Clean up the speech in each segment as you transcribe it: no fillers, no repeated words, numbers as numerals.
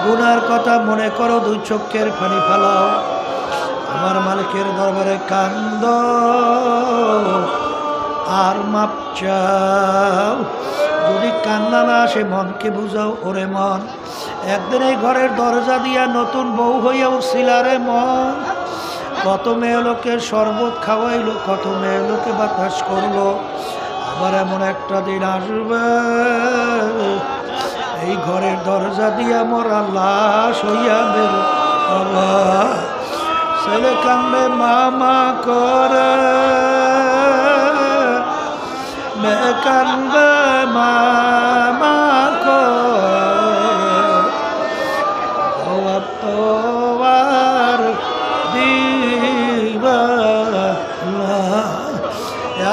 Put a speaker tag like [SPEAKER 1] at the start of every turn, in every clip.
[SPEAKER 1] গুনার কথা মনে করো, দুই চোখের পানি ফেলাও, আমার মালিকের দরবারে কান্দ আর মাপ চাও। যদি কান্না না আসে মনকে বুঝাও, ওরে মন একদিন এই ঘরের দরজা দিয়া নতুন বউ হইয়া উঠছিল রে মন। কত মেয়ে লোকে শরবত খাওয়াইলো, কত মেয়ে লোকে বাতাস করলো, আবার এমন একটা দিন আসবে এই ঘরের দরজা দিয়া মরা লাশ হইয়া বের। ছেলে কান্দে মামা করে, মেয়ে কান্দে মামা করে, তোমার দিবা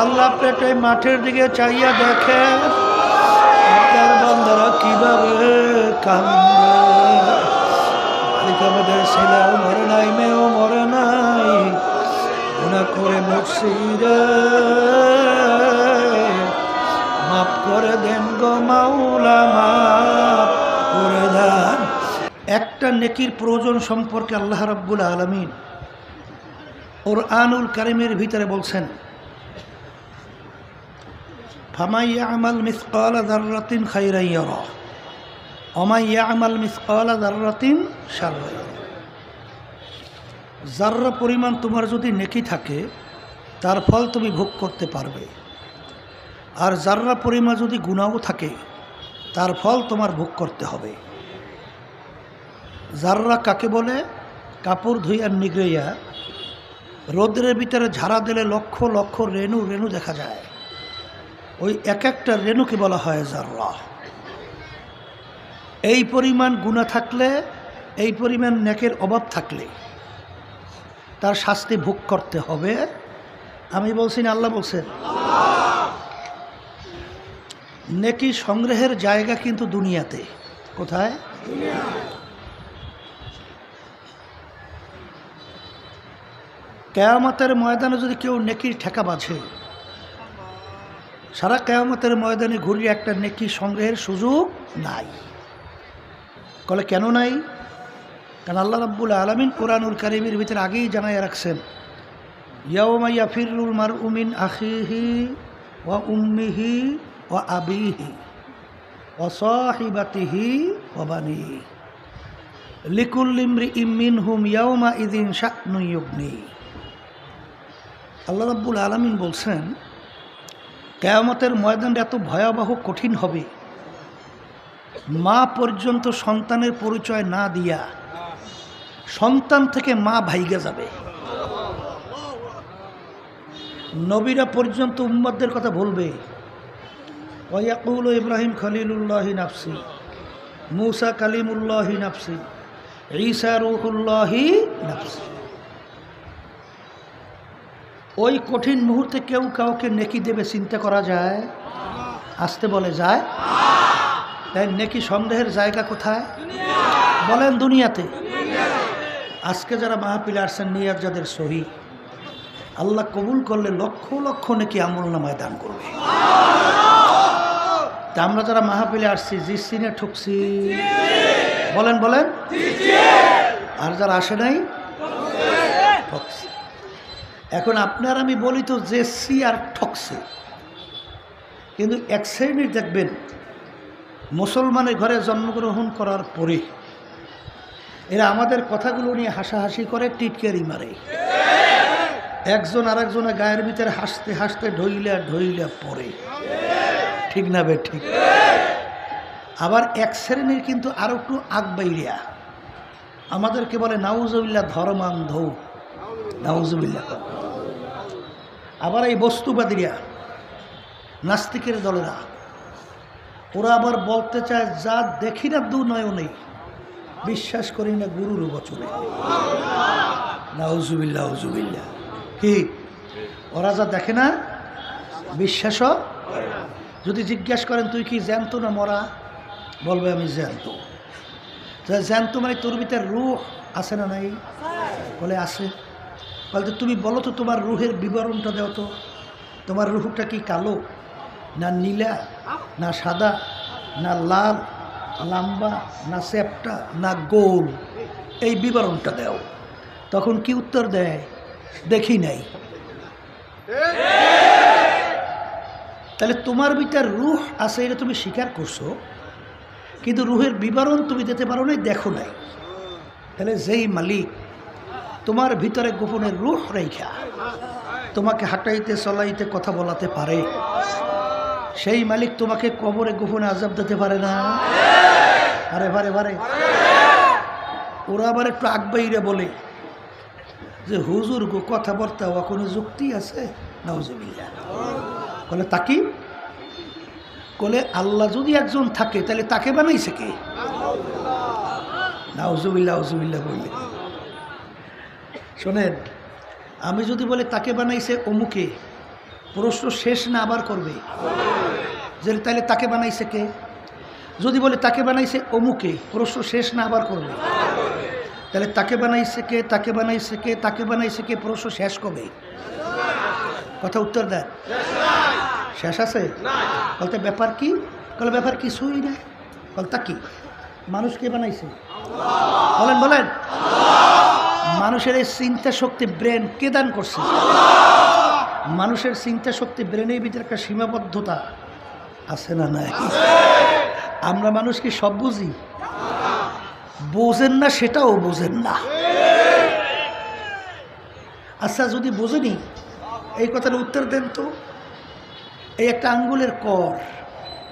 [SPEAKER 1] আল্লাহ পেটে মাঠের দিকে চাইয়া দেখে আপনার বান্দারা কিভাবে কান্দে। মালিক আমাদের ছেলেও মরে নাই, মেয়েও মরে নাই, গুনাহ করে মরছি রে, মাফ করে দেন গো মাওলা, মাফ করে দেন। একটা নেকির প্রয়োজন সম্পর্কে আল্লাহ রাব্বুল আলামিন কুরআনুল কারীমের ভিতরে বলছেন, ফামান ইয়ামাল মিসকালা যাররাতিন খায়রান ইয়ারা ওয়া মান ইয়ামাল মিসকালা যাররাতিন শাররান ইয়ারা। যাররা পরিমাণ তোমার যদি নেকি থাকে তার ফল তুমি ভোগ করতে পারবে, আর যাররা পরিমাণ যদি গুনাহও থাকে তার ফল তোমার ভোগ করতে হবে। যাররা কাকে বলে? কাপড় ধুইয়া নিগড়াইয়া রোদ্রের ভিতরে ঝাড়া দিলে লক্ষ লক্ষ রেণু রেণু দেখা যায়, ওই এক একটা রেণুকে বলা হয় যাররা। এই পরিমাণ গুনাহ থাকলে, এই পরিমাণ নেকের অভাব থাকলে তার শাস্তি ভোগ করতে হবে। আমি বলছি না, আল্লাহ বলছেন। নেকি সংগ্রহের জায়গা কিন্তু দুনিয়াতে। কোথায়? কিয়ামতের ময়দানে যদি কেউ নেকির ঠেকা বাঁধে, সারা কিয়ামতের ময়দানে ঘুরিয়ে একটা নেকি সংগ্রহের সুযোগ নাই। বলে কেন নাই? কারণ আল্লাহ রাব্বুল আলামিন কুরআনুল কারীমের ভিতরে আগেই জানাইয়া রাখছেন, ইয়াওমা ইয়াফিরুল মারউ মিন আখিহি ওয়া উম্মিহি ওয়া আবিহি ওয়া সাহিবাতিহি ওয়া বানিহি লিকুল্লি ইমরিইম মিনহুম ইয়াওমা ইযিন শা'নুন ইউগনি। আল্লাহ রাব্বুল আলামিন বলছেন, কিয়ামতের ময়দানটা এত ভয়াবহ কঠিন হবে, মা পর্যন্ত সন্তানের পরিচয় না দিয়া সন্তান থেকে মা ভাইগে যাবে। নবীরা পর্যন্ত উম্মতদের কথা বলবে, ওয়ায়াকুলু ইব্রাহিম খলিলুল্লাহি নাফসি, মূসা কালিমুল্লাহি নাফসি, ঈসা রূহুল্লাহি নাফসি। ওই কঠিন মুহূর্তে কেউ কাউকে নেকি দেবে চিন্তা করা যায়? আসতে বলে যায়? তাই নেকি সংগ্রহের জায়গা কোথায়? বলেন দুনিয়াতে। আজকে যারা মাহফিলে আসছেন নিয়াত যাদের সহি, আল্লাহ কবুল করলে লক্ষ লক্ষ নেকি আমলনামায় দান করবে। তা আমরা যারা মাহফিলে আসছি জিসিনে ঠকছি, বলেন বলেন, আর যারা আসে নাই ঠকছি। এখন আপনার আমি বলি তো জেসি আর ঠকছে, কিন্তু এক শ্রেণীর দেখবেন মুসলমানের ঘরে জন্মগ্রহণ করার পরে এরা আমাদের কথাগুলো নিয়ে হাসাহাসি করে, টিটকারি মারে, একজন আরেকজনের গায়ের ভিতরে হাসতে হাসতে ঢইলা ঢইলা পড়ে। ঠিক না বে ঠিক? আবার এক শ্রেণীর কিন্তু আরো একটু আগবাইরিয়া আমাদেরকে বলে নাউজুবিল্লাহ ধর্মান্ধ, নাউজুবিল্লাহ। আবার এই বস্তুবাদীরা, নাস্তিকের দলেরা, ওরা আবার বলতে চায় যা দেখি না দু নয়নে বিশ্বাস করি না গুরুর বচনে। নাউজুবিল্লাহ, নাউজুবিল্লাহ। কি ওরা যা দেখে না বিশ্বাসও? যদি জিজ্ঞাসা করেন তুই কি জ্যান্ত না মরা, বলবে আমি জ্যান্ত। জ্যান্ত মানে তোর ভিতরে রূহ আছে না নাই? বলে আছে। বলতে তুমি বলো তো তোমার রুহের বিবরণটা দাও তো, তোমার রুহটা কি কালো না নীলা না সাদা না লাল লম্বা না চ্যাপ্টা না গোল, এই বিবরণটা দাও। তখন কি উত্তর দেয়? দেখি নাই। তাহলে তোমার ভিতর রূহ আছে, এটা তুমি স্বীকার করছো, কিন্তু রূহের বিবরণ তুমি দিতে পারো নাই, দেখো নাই। তাহলে যেই মালিক তোমার ভিতরে গোপনের রূহ রেখা তোমাকে হাঁটাইতে চলাইতে কথা বলাতে পারে, সেই মালিক তোমাকে কবরে গোপনে আযাব দিতে পারে না? আরে বারে বারে ওরা আবার একটু আগবাইরে বলে যে হুজুর গো কথাবার্তা কোনো যুক্তি আছে? নাউজুবিল্লাহ। বলে তাকি বলে আল্লাহ যদি একজন থাকে তাহলে তাকে বানাইছে কে? নাউজুবিল্লাহ নাউজুবিল্লাহ বললে। শোনেন, আমি যদি বলে তাকে বানাইছে অমুকে, প্রশ্ন শেষ না আবার করবে যে তাহলে তাকে বানাইছে কে? যদি বলে তাকে বানাইছে অমুকে, প্রশ্ন শেষ না আবার করবে। তাহলে তাকে বানাইছে কে, তাকে বানাইছে কে, তাকে বানাইছে কে, প্রশ্ন শেষ কবে? কথা উত্তর দেন। শেষ আছে? বলতে ব্যাপার কি? বলে ব্যাপার কিছুই না। বলতা কি? মানুষ কে বানাইছে? বলেন বলেন। মানুষের এই চিন্তা শক্তি ব্রেন কে দান করছে? মানুষের চিন্তা শক্তি ব্রেনের ভিতরে একটা সীমাবদ্ধতা আছে না নাই? আমরা মানুষ কি সব বুঝি? বোঝেন না, সেটাও বোঝেন না। আচ্ছা যদি বোঝেনি, এই কথার উত্তর দেন তো। এই একটা আঙ্গুলের কর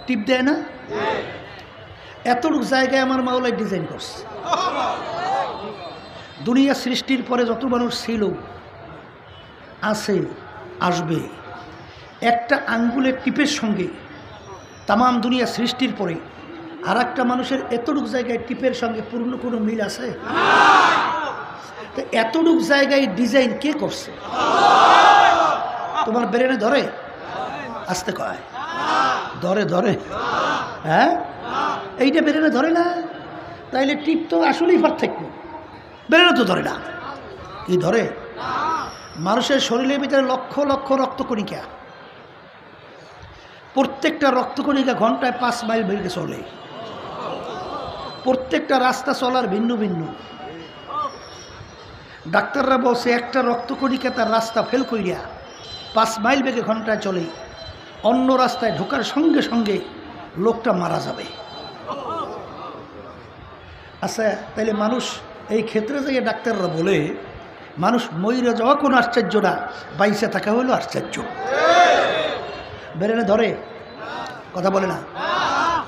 [SPEAKER 1] টিপ দেয় না? এতটুকু জায়গায় আমার মাওলাই ডিজাইন করছে। দুনিয়া সৃষ্টির পরে যত মানুষ ছিল, আছে, আসবে, একটা আঙ্গুলের টিপের সঙ্গে তামাম দুনিয়া সৃষ্টির পরে আর একটা মানুষের এতটুকু জায়গায় টিপের সঙ্গে পূর্ণ কোনো মিল আছে? এতটুকু জায়গায় ডিজাইন কে করছে? তোমার ব্রেনে ধরে? আসতে কয় ধরে ধরে। হ্যাঁ, এইটা ব্রেনে ধরে না, তাইলে টিপ তো আসলেই পার্থক্য। ব্রেনে তো ধরে না, কি ধরে? মানুষের শরীরের ভিতরে লক্ষ লক্ষ রক্তকণিকা, প্রত্যেকটা রক্তকণিকা ঘন্টায় 5 মাইল বেগে চলে। প্রত্যেকটা রাস্তা চলার ভিন্ন ভিন্ন। ডাক্তাররা বলছে একটা রক্তকণিকা তার রাস্তা ফেল কইরা 5 মাইল বেগে ঘন্টায় চলে, অন্য রাস্তায় ঢোকার সঙ্গে সঙ্গে লোকটা মারা যাবে। আচ্ছা, তাইলে মানুষ এই ক্ষেত্রে যে ডাক্তাররা বলে মানুষ মইরা যাওয়া কোনো আশ্চর্য না, বাইসে থাকা হলো আশ্চর্য। ব্রেনে ধরে? কথা বলে না।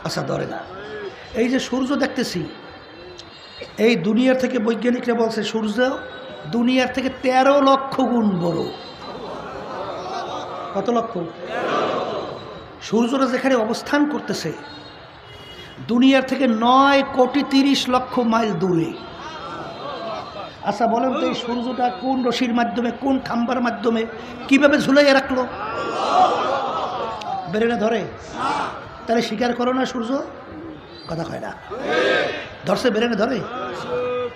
[SPEAKER 1] আচ্ছা ধরে না। এই যে সূর্য দেখতেছি, এই দুনিয়ার থেকে বৈজ্ঞানিকরা বলছে সূর্য দুনিয়ার থেকে 13 লক্ষ গুণ বড়। কত লক্ষ? সূর্যরা যেখানে অবস্থান করতেছে দুনিয়ার থেকে 9,30,00,000 মাইল দূরে। আচ্ছা বলেন তো, এই সূর্যটা কোন রশির মাধ্যমে, কোন খাম্বার মাধ্যমে, কিভাবে ঝুলাইয়া রাখলো? ব্রেনে ধরে? তাহলে স্বীকার করো না সূর্য? কথা কয় না। ধরছে? ব্রেনে ধরে?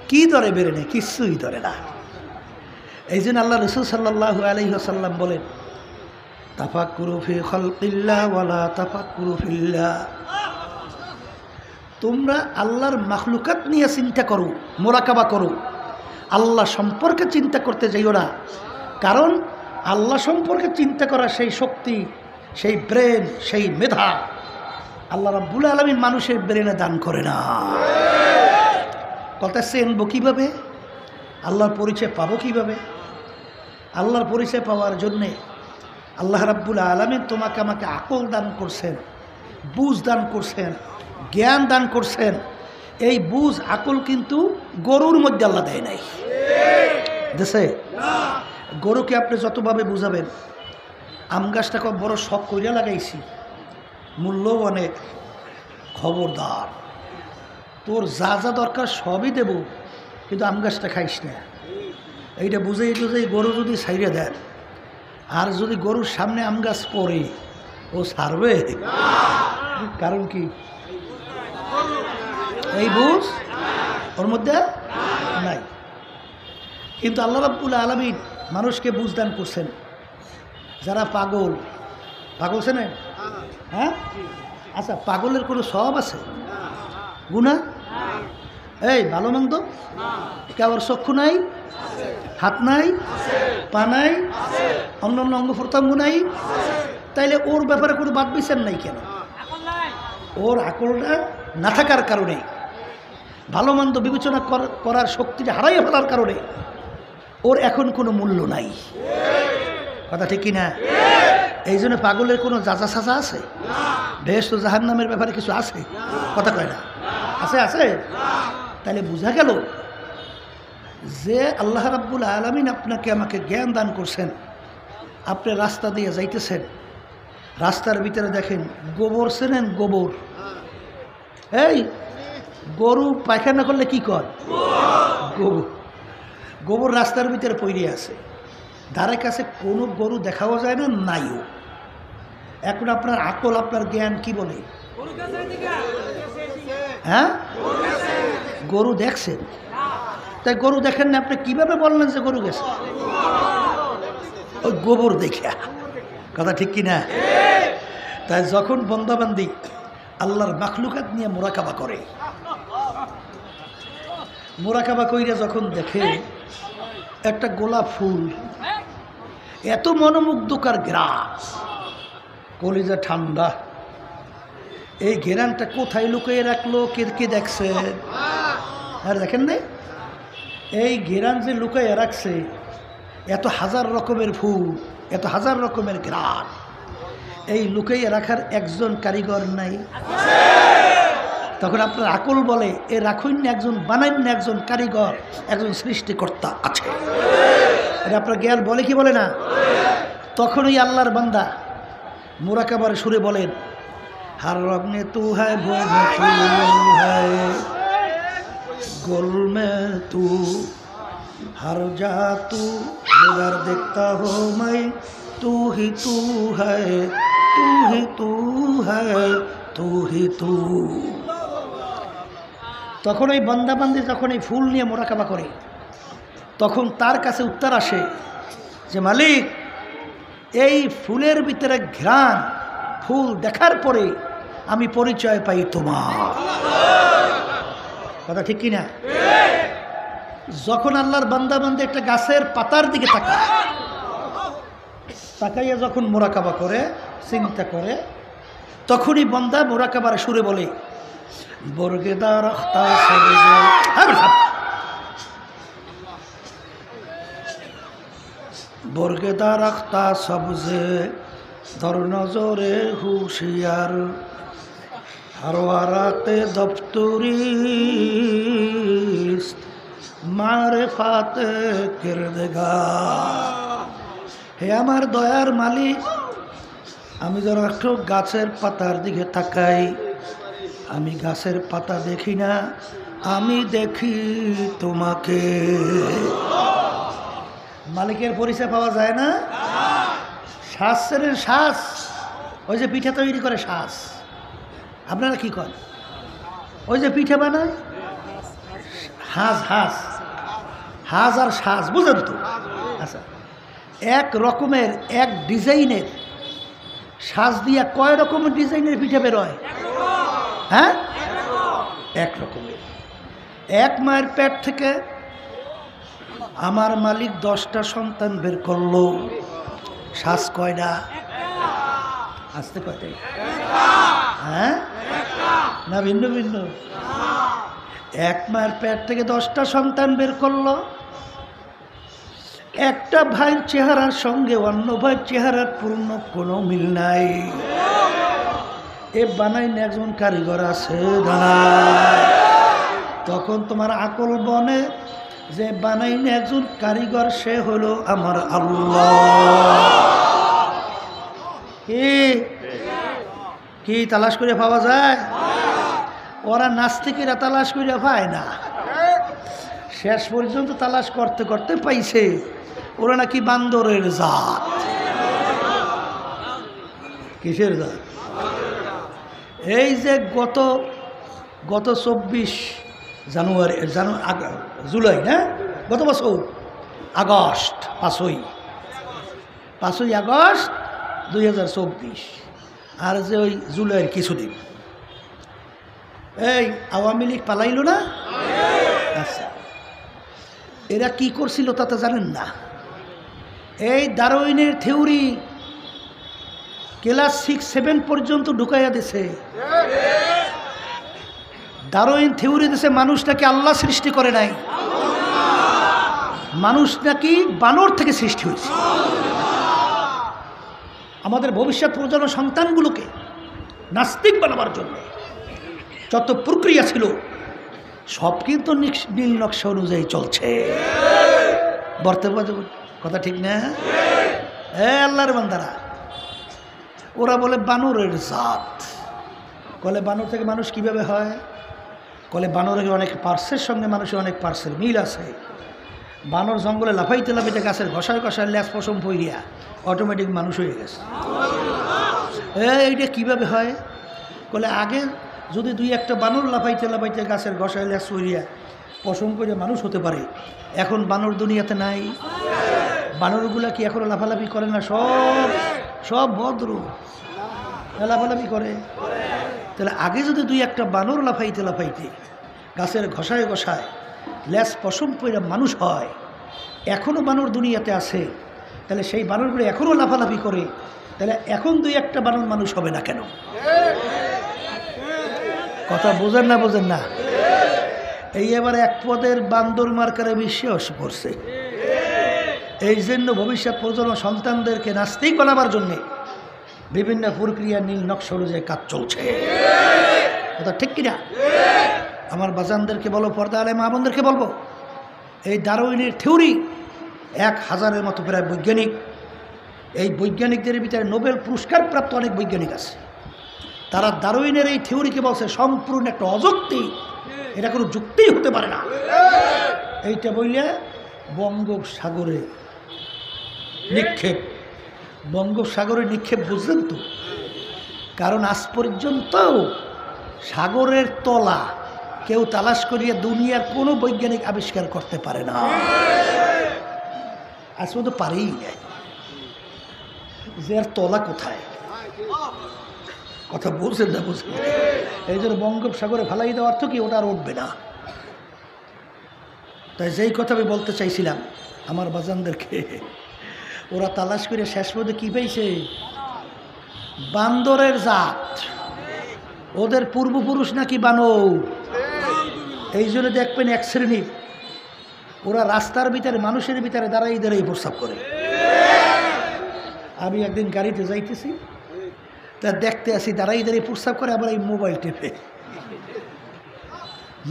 [SPEAKER 1] কি ধরে ব্রেনে? কিছুই ধরে না। এই জন্য আল্লাহ রাসূল সাল্লাল্লাহু আলাইহি ওয়াসাল্লাম বলেন, তাফাক্কুরু ফি খালকিল্লাহ ওয়ালা তাফাক্কুরু ফিল্লাহ। তোমরা আল্লাহর মাখলুকাত নিয়ে চিন্তা করো, মোরাকাবা করো, আল্লাহ সম্পর্কে চিন্তা করতে যাইও না। কারণ আল্লাহ সম্পর্কে চিন্তা করা সেই শক্তি, সেই ব্রেন, সেই মেধা আল্লাহ রাব্বুল আলামিন মানুষের ব্রেনে দান করে না। কথা চেনবো কীভাবে? আল্লাহর পরিচয় পাবো কীভাবে? আল্লাহর পরিচয় পাওয়ার জন্যে আল্লাহ রাব্বুল আলামিন তোমাকে আমাকে আকল দান করছেন, বুঝ দান করছেন, জ্ঞান দান করছেন। এই বুঝ আকল কিন্তু গরুর মধ্যে আল্লাহ দেয় নাই। দেশে গরুকে আপনি যতভাবে বুঝাবেন, আম গাছটাকে বড় শখ কইরা লাগাইছি, মূল্যও অনেক, খবরদার তোর যা যা দরকার সবই দেব, কিন্তু আম গাছটা খাইস না। এইটা বুঝেই বুঝেই গরু যদি ছাইড়ে দেন, আর যদি গরুর সামনে আম গাছ পড়ে, ও ছাড়বে? কারণ কি? এই বুঝ ওর মধ্যে নাই। কিন্তু আল্লাহ রাব্বুল আলামিন মানুষকে বুঝ দান করছেন। যারা পাগল, পাগল চেনেন? হ্যাঁ, আচ্ছা পাগলের কোনো স্বভাব আছে? গুনাহ? এই ভালো মন্দ কেবল চক্ষু নাই, হাত নাই, পা নাই, অন্যান্য অঙ্গ প্রত্যঙ্গ নাই, তাইলে ওর ব্যাপারে কোনো বাদ বিচার নাই কেন? ওর আকলটা না থাকার কারণে, ভালো মন্দ বিবেচনা করার শক্তিটা হারাইয়ে ফেলার কারণে ওর এখন কোনো মূল্য নাই। কথা ঠিক কিনা? এই জন্য পাগলের কোনো যাচা সাজা আছে? বেহেশত জাহান্নামের ব্যাপারে কিছু আছে? কথা কয় না? আছে আছে। তাহলে বোঝা গেল যে আল্লাহ রাব্বুল আলামিন আপনাকে আমাকে জ্ঞান দান করছেন। আপনি রাস্তা দিয়ে যাইতেছেন, রাস্তার ভিতরে দেখেন গোবর, চেনেন গোবর? এই গরু পায়খানা করলে কি কর? গোবর। গোবর রাস্তার ভিতরে পড়ে আছে, ধারে কাছে কোনো গরু দেখাও যায় না, নাইও। এখন আপনার আকল, আপনার জ্ঞান কি বলে? হ্যাঁ, গরু দেখছেন। তাই গরু দেখেন না, আপনি কিভাবে বললেন যে গরু গেছে? ওই গোবর দেখা। কথা ঠিক কিনা? তাই যখন বন্দাবান্দি আল্লাহর মাখলুকাত নিয়ে মোরাকাবা করে, মোরাকাবা কইরা যখন দেখে একটা গোলাপ ফুল, এত মনোমুগ্ধকর ঘ্রাণ, কলিজা ঠান্ডা। এই ঘেরানটা কোথায় লুকিয়ে রাখলো, কে কে দেখছে? আর দেখেন নাই এই ঘেরান যে লুকাইয়া রাখছে, এত হাজার রকমের ফুল, এত হাজার রকমের ঘ্রাণ, এই লুকাইয়া রাখার একজন কারিগর নাই? তখন আপনার আকল বলে এ রাখুন না, একজন বানাইন না, একজন কারিগর, একজন সৃষ্টিকর্তা আছে। এটা আপনার জ্ঞান বলে কি বলে না? তখন ওই আল্লাহর বান্দা মুরাকাবার সুরে বলেন, हर रब ने तू है वो में तू है, गुल में तू, हर जा तू, जिधर देखता हो मैं तू ही तू है, तू ही तू है, तू ही तू। তখন ওই বান্দাবান্দি যখন এই ফুল নিয়ে মোরাকাবা করে, তখন তার কাছে উত্তর আসে যে মালিক, এই ফুলের ভিতরে ঘ্রাণ, ফুল দেখার পরে আমি পরিচয় পাই তোমার। কথা ঠিক কিনা? যখন আল্লাহর বান্দাবান্দি একটা গাছের পাতার দিকে তাকায়, তাকাইয়া যখন মোরাকাবা করে, চিন্তা করে, তখনই বান্দা মোরাকাবার সুরে বলে, বর্গেদার আখতা সবজে, বর্গেদার আখতা সবজে, ধর নজরে হুশিয়ার, হারওয়ারাতে দপ্তরি মারেফাতে কিরদগার। হে আমার দয়ার মালিক, আমি যখন একটু গাছের পাতার দিকে তাকাই, আমি গাছের পাতা দেখি না, আমি দেখি তোমাকে। মালিকের পরিচয় পাওয়া যায় না? শ্বাসের শ্বাস, ওই যে পিঠা তৈরি করে শ্বাস, আপনারা কি করেন? ওই যে পিঠা বানায়, হাঁস হাঁস হাঁস আর শ্বাস, বুঝলেন তো? আচ্ছা, এক রকমের এক ডিজাইনের শ্বাস দিয়া কয় রকমের ডিজাইনের পিঠা বেরোয়? হ্যাঁ, এক রকমের। এক মায়ের পেট থেকে আমার মালিক 10টা সন্তান বের করলো, শ্বাস কয়টা? আসতে কয়টা? হ্যাঁ না ভিন্ন ভিন্ন? এক মায়ের পেট থেকে 10টা সন্তান বের করলো। একটা ভাইয়ের চেহারার সঙ্গে অন্য ভাইয়ের চেহারার পূর্ণ কোনো মিল নাই। এ বানাইন একজন কারিগর আছে না? তখন তোমার আকল বনে যে বানাইন একজন কারিগর, সে হলো আমার আল্লাহ। কি তালাশ করে পাওয়া যায়? ওরা নাস্তিকেরা তালাশ করে পায় না, শেষ পর্যন্ত তালাশ করতে করতে পাইছে ওরা নাকি বান্দরের জাত। কিসের জাত? এই যে গত 24 জানুয়ারি, জুলাই না, গত বছর আগস্ট, 5ই আগস্ট 2024, আর যে ওই জুলাইয়ের কিছুদিন, এই আওয়ামী লীগ পালাইল না? আচ্ছা, এরা কি করছিল তা তো জানেন না। এই ডারউইনের থিওরি ক্লাস 6-7 পর্যন্ত ঢুকাইয়া দিছে। ডারউইন থিওরি দিছে মানুষ নাকি আল্লাহ সৃষ্টি করে নাই, মানুষ নাকি বানর থেকে সৃষ্টি হয়েছে। আমাদের ভবিষ্যৎ প্রজন্ম সন্তানগুলোকে নাস্তিক বানাবার জন্য যত প্রক্রিয়া ছিল সব কিন্তু নীল নকশা অনুযায়ী চলছে। বর্তমান কথা ঠিক না? হ্যাঁ, আল্লাহর বান্দারা, ওরা বলে বানরের জাত। কলে বানর থেকে মানুষ কিভাবে হয়? কলে বানরের অনেক পার্সের সঙ্গে মানুষের অনেক পার্সের মিল আছে। বানর জঙ্গলে লাফাইতে লাফাইতে গাছের ঘষায় ঘষায় ল্যাস পশম পইরিয়া অটোমেটিক মানুষ হয়ে গেছে। এইটা কিভাবে হয়? কলে আগে যদি 2-1টা বানর লাফাইতে লাফাইতে গাছের ঘষায় ল্যাস পইরিয়া পশম করে মানুষ হতে পারে, এখন বানর দুনিয়াতে নাই। বানরগুলা কি এখনো লাফালাফি করে না? সব ভদ্র লাফালাফি করে। তাহলে আগে যদি 2-1টা বানর লাফাইতে লাফাইতে গাছের ঘষায় ঘষায় ল্যাস পশম পইরা মানুষ হয়, এখনও বানর দুনিয়াতে আছে, তাহলে সেই বানরগুলো এখনও লাফালাফি করে, তাহলে এখন 2-1টা বানর মানুষ হবে না কেন? কথা বোঝেন না? বোঝেন না? এই এবার এক পদের বান্দর মার্কারে বিশ্বাস করছে। এই জন্য ভবিষ্যৎ প্রজন্ম সন্তানদেরকে নাস্তিক বানাবার জন্যে বিভিন্ন প্রক্রিয়া নীল নকশা অনুযায়ী কাজ চলছে। কথা ঠিক কিনা? আমার বাজানদেরকে বলো, পর্দা আলে মা বোনদেরকে বলবো, এই ডারউইনের থিওরি 1000-এর মতো প্রায় বৈজ্ঞানিক, এই বৈজ্ঞানিকদের ভিতরে নোবেল পুরস্কার প্রাপ্ত অনেক বৈজ্ঞানিক আছে। তারা ডারউইনের এই থিওরিকে বলছে সম্পূর্ণ একটা অযুক্তি, এটা কোনো যুক্তিই হতে পারে না। এইটা বললে বঙ্গোপসাগরে নিক্ষেপ, বঙ্গোপসাগরে নিক্ষেপ বুঝলেন তো? কারণ আজ পর্যন্ত সাগরের তলা কেউ তালাশ করিয়ে দুনিয়ার কোনো বৈজ্ঞানিক আবিষ্কার করতে পারে না, আজ পর্যন্ত পারেই না। যে আর তলা কোথায়? কথা বলছেন না? বুঝলেন? এই জন্য বঙ্গোপসাগরে ফেলাই দেওয়ার অর্থ কি? ওটা আর উঠবে না। তাই যেই কথা আমি বলতে চাইছিলাম আমার বাজানদেরকে, ওরা তালাশ করে শেষ পর্যন্ত কী পেয়েছে? বান্দরের জাত। ওদের পূর্বপুরুষ নাকি বানর। এই জন্য দেখবেন এক শ্রেণীর ওরা রাস্তার ভিতরে মানুষের ভিতরে দাঁড়াই দাঁড়াই প্রস্রাব করে। আমি একদিন গাড়িতে যাইতেছি, তা দেখতে আসি দাঁড়াই দাঁড়িয়ে প্রস্রাব করে, আবার এই মোবাইল টেপে।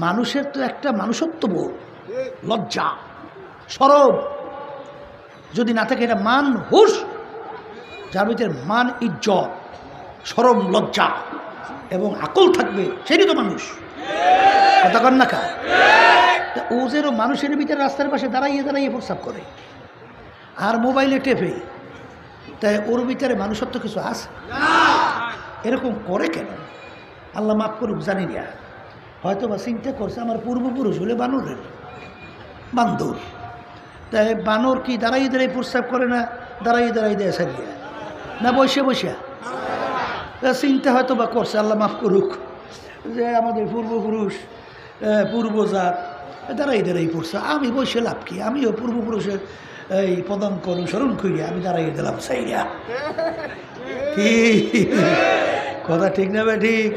[SPEAKER 1] মানুষের তো একটা মানুষত্ব বোধ, লজ্জা, সরব যদি না থাকে, এটা মান হুশ, যার ভিতরে মান, ইজ্জত, শরম, লজ্জা এবং আকল থাকবে, সেটাই তো মানুষ। কথা কন না কা? ও যেন মানুষের ভিতরে রাস্তার পাশে দাঁড়াইয়ে দাঁড়াইয়ে প্রস্রাব করে আর মোবাইলে টেপে, তাই ওর ভিতরে মানুষত্ব কিছু আছে? এরকম করে কেন? আল্লাহ মাফ করুক, জানি না, হয়তো বা চিন্তা করছে আমার পূর্বপুরুষ হলে বানরের বান্দর, তাই বানর কি দাঁড়াই দাঁড়াই প্রস্রাব করে না দাঁড়াই দাঁড়াই দেয় সারিয়া, না বসে বসে চিন্তা হয়তো বা করছে, আল্লাহ মাফ করুক, যে আমাদের পূর্বপুরুষ পূর্বজাত দাঁড়াই দাঁড়াই পড়ছে, আমি বসে লাভ কি? আমিও পূর্বপুরুষের এই পদাঙ্ক অনুসরণ করি, আমি দাঁড়াইয়ে দিলাম সাইয়া। কি কথা ঠিক না ভাই? ঠিক।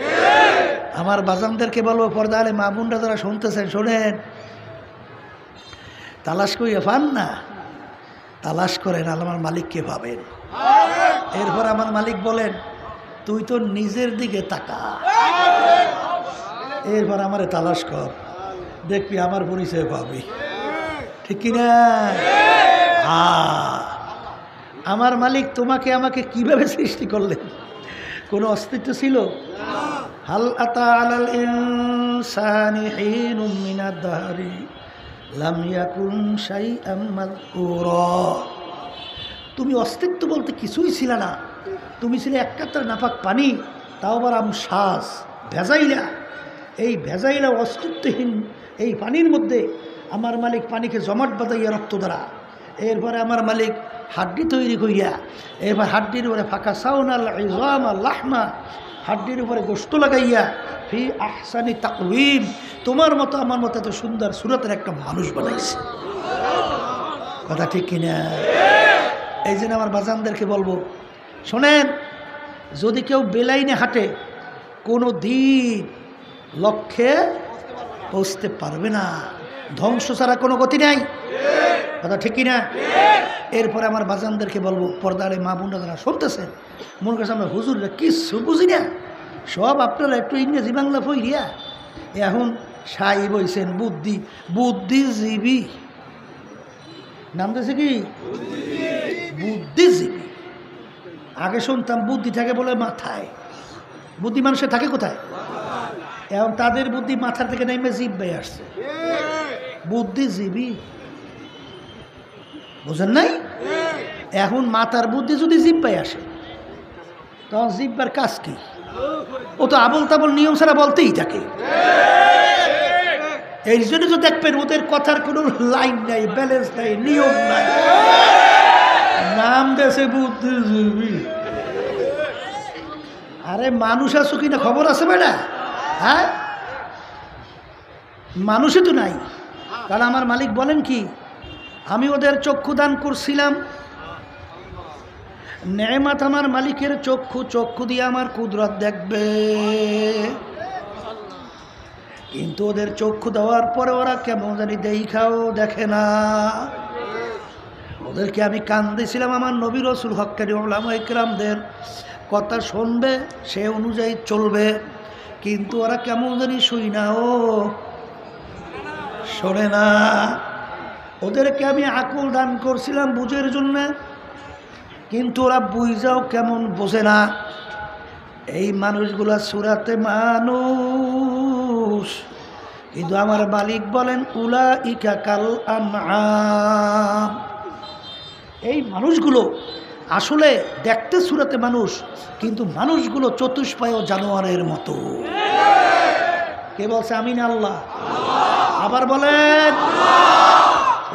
[SPEAKER 1] আমার বাজানদেরকে বলবো, পর্দা আলে মা বোনরা যারা শুনতেছেন, শোনেন, তালাশ করিয়া পান না, তালাশ করেন, আমার মালিককে পাবেন। এরপর আমার মালিক বলেন, তুই তো নিজের দিকে তাকা, এরপর আমারে তালাশ কর, দেখবি আমার পরিচয় পাবি। ঠিক কিনা? আমার মালিক তোমাকে আমাকে কিভাবে সৃষ্টি করলেন? কোনো অস্তিত্ব ছিল? হাল আতা আলাল ইনসানি হিনুম মিনাদ দাহরি লাম ইয়াকুন শাইআম মাযকুরা। তুমি অস্তিত্ব বলতে কিছুই ছিল না, তুমি ছিলে এক কাতরা নাপাক পানি, তাও আবার আমশ্বাস ভেজাইলা। এই ভেজাইলা অস্তিত্বহীন এই পানির মধ্যে আমার মালিক পানিকে জমাট বাঁধাইয়া রক্ত দ্বারা, এরপরে আমার মালিক হাড্ডি তৈরি করিয়া, এরপর হাড্ডির উপরে ফাঁকা সাউনাল ইজামা লাহমা, হাড্ডির উপরে গোশত লাগাইয়া ফি আহসানি তাকওয়িম, তোমার মতো আমার মতো এত সুন্দর সুরতের একটা মানুষ বানাইছে। কথা ঠিক কিনা? এই জন্য আমার বাজানদেরকে বলবো, শোনেন, যদি কেউ বেলাইনে হাঁটে কোনো দিন লক্ষ্যে পৌঁছতে পারবে না, ধ্বংস ছাড়া কোনো গতি নাই। কথা ঠিক কিনা? এরপরে আমার বাজানদেরকে বলবো, পর্দারে মা বোনরা যারা শুনতেছেন, মনে করছে আমরা হুজুররা কিছু বুঝি না, সব আপনারা একটু ইংরেজি বাংলা পড়িয়া এখন সাই বইছেন বুদ্ধিজীবী নাম দিয়েছে কি বুদ্ধিজীবী। আগে শুনতাম বুদ্ধি থাকে বলে মাথায়, বুদ্ধি মানুষের থাকে কোথায়? এখন তাদের বুদ্ধি মাথার থেকে নেমে জিব্বায় আসছে, বুদ্ধিজীবী। বুঝেন নাই? এখন মাথার বুদ্ধি যদি জিব্বায় আসে তখন জিব্বার কাজ কি? ও তো আবল তাবল নিয়ম ছাড়া বলতেই থাকে। এই জন্য তো দেখবেন ওদের কথার কোনো লাইন নাই, ব্যালেন্স নাই, নিয়ম নাই, নাম দেশে বুদ্ধিজীবী। আরে মানুষ আছো কিনা খবর আছে বেটা? হ্যাঁ, মানুষই তো নাই। কারণ আমার মালিক বলেন কি, আমি ওদের চক্ষু দান করছিলাম, নেয়ামত আমার মালিকের চক্ষু দিয়ে আমার কুদরত দেখবে, কিন্তু ওদের চক্ষু দেওয়ার পরে ওরা কেমন জানি দেখাও দেখে না। ওদেরকে আমি কান দিয়েছিলাম আমার নবী রাসূল হক্কানি উলামা ইকরামদের কথা শুনবে, সে অনুযায়ী চলবে, কিন্তু ওরা কেমন জানি শুই না, ও শোনে না। ওদেরকে আমি আকল দান করছিলাম বুঝের জন্যে, কিন্তু ওরা বুঝাও কেমন বোঝে না। এই মানুষগুলা সুরাতে মানুষ, কিন্তু আমার মালিক বলেন উলাইকা কাল আনআম। এই মানুষগুলো আসলে দেখতে সুরাতে মানুষ, কিন্তু মানুষগুলো চতুষ্পায় জানোয়ারের মতো। কে বলছে? আমিন আল্লাহ। আবার বলেন।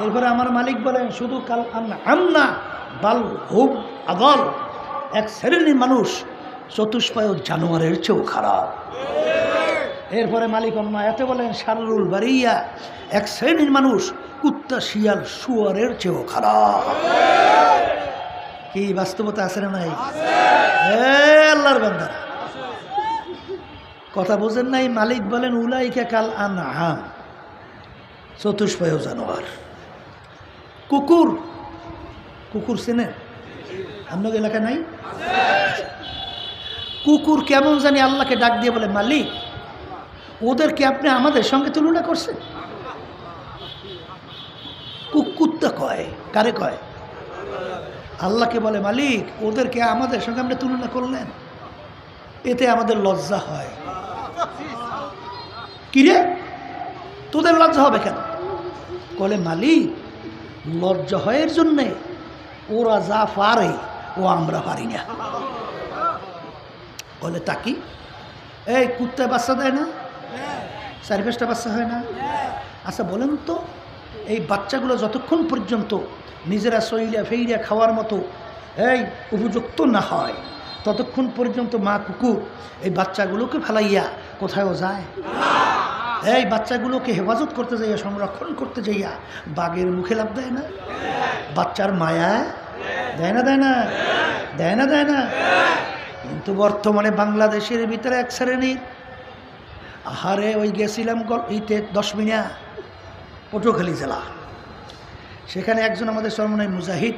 [SPEAKER 1] এরপরে আমার মালিক বলেন শুধু কাল আনআম না, বাল হুম আদল, এক শ্রেণীর মানুষ চতুষ্পায় জানোয়ারের চেয়েও খারাপ। এরপরে মালিক অন্য আয়াতে বলেন শাররুল বারিয়া, এক শ্রেণীর মানুষ কুত্তা শিয়াল শুয়ারের চেয়েও খারাপ। কি বাস্তবতা আছে না নাই? আল্লাহর বান্দা, কথা বোঝেন নাই? মালিক বলেন উলাইকা কাল আনআম, চতুষ্পায় জানোয়ার। কুকুর, কুকুর চেনেন? আপনাদের এলাকা নাই? কুকুর কেমন জানি আল্লাহকে ডাক দিয়ে বলে, মালিক ওদেরকে আপনি আমাদের সঙ্গে তুলনা করছেন। কুকুরটা কয়, কারে কয়? আল্লাহকে বলে, মালিক ওদেরকে আমাদের সঙ্গে আপনি তুলনা করলেন, এতে আমাদের লজ্জা হয়। কিরে তোদের লজ্জা হবে কেন? বলে, মালিক লজ্জা হয় এর জন্যে ওরা যা পারে ও আমরা পারি না। বলে তাকি, এই কুত্তায় বাচ্চা দেয় না? 4-5টা বাচ্চা হয় না? আচ্ছা বলেন তো, এই বাচ্চাগুলো যতক্ষণ পর্যন্ত নিজেরা সইলা ফেইরা খাওয়ার মতো এই উপযুক্ত না হয়, ততক্ষণ পর্যন্ত মা কুকুর এই বাচ্চাগুলোকে ফেলাইয়া কোথায়ও যায়? এই বাচ্চাগুলোকে হেফাজত করতে যাইয়া, সংরক্ষণ করতে যাইয়া বাঘের মুখে লাভ দেয় না? বাচ্চার মায়া দেয় না? দেয় না? দেয় না? দেয় না? কিন্তু বর্তমানে বাংলাদেশের ভিতরে এক শ্রেণীর, আহারে ওই গেছিলাম ইতে 10 মিনা পটুয়াখালী জেলা, সেখানে একজন আমাদের সর্বনয় মুজাহিদ,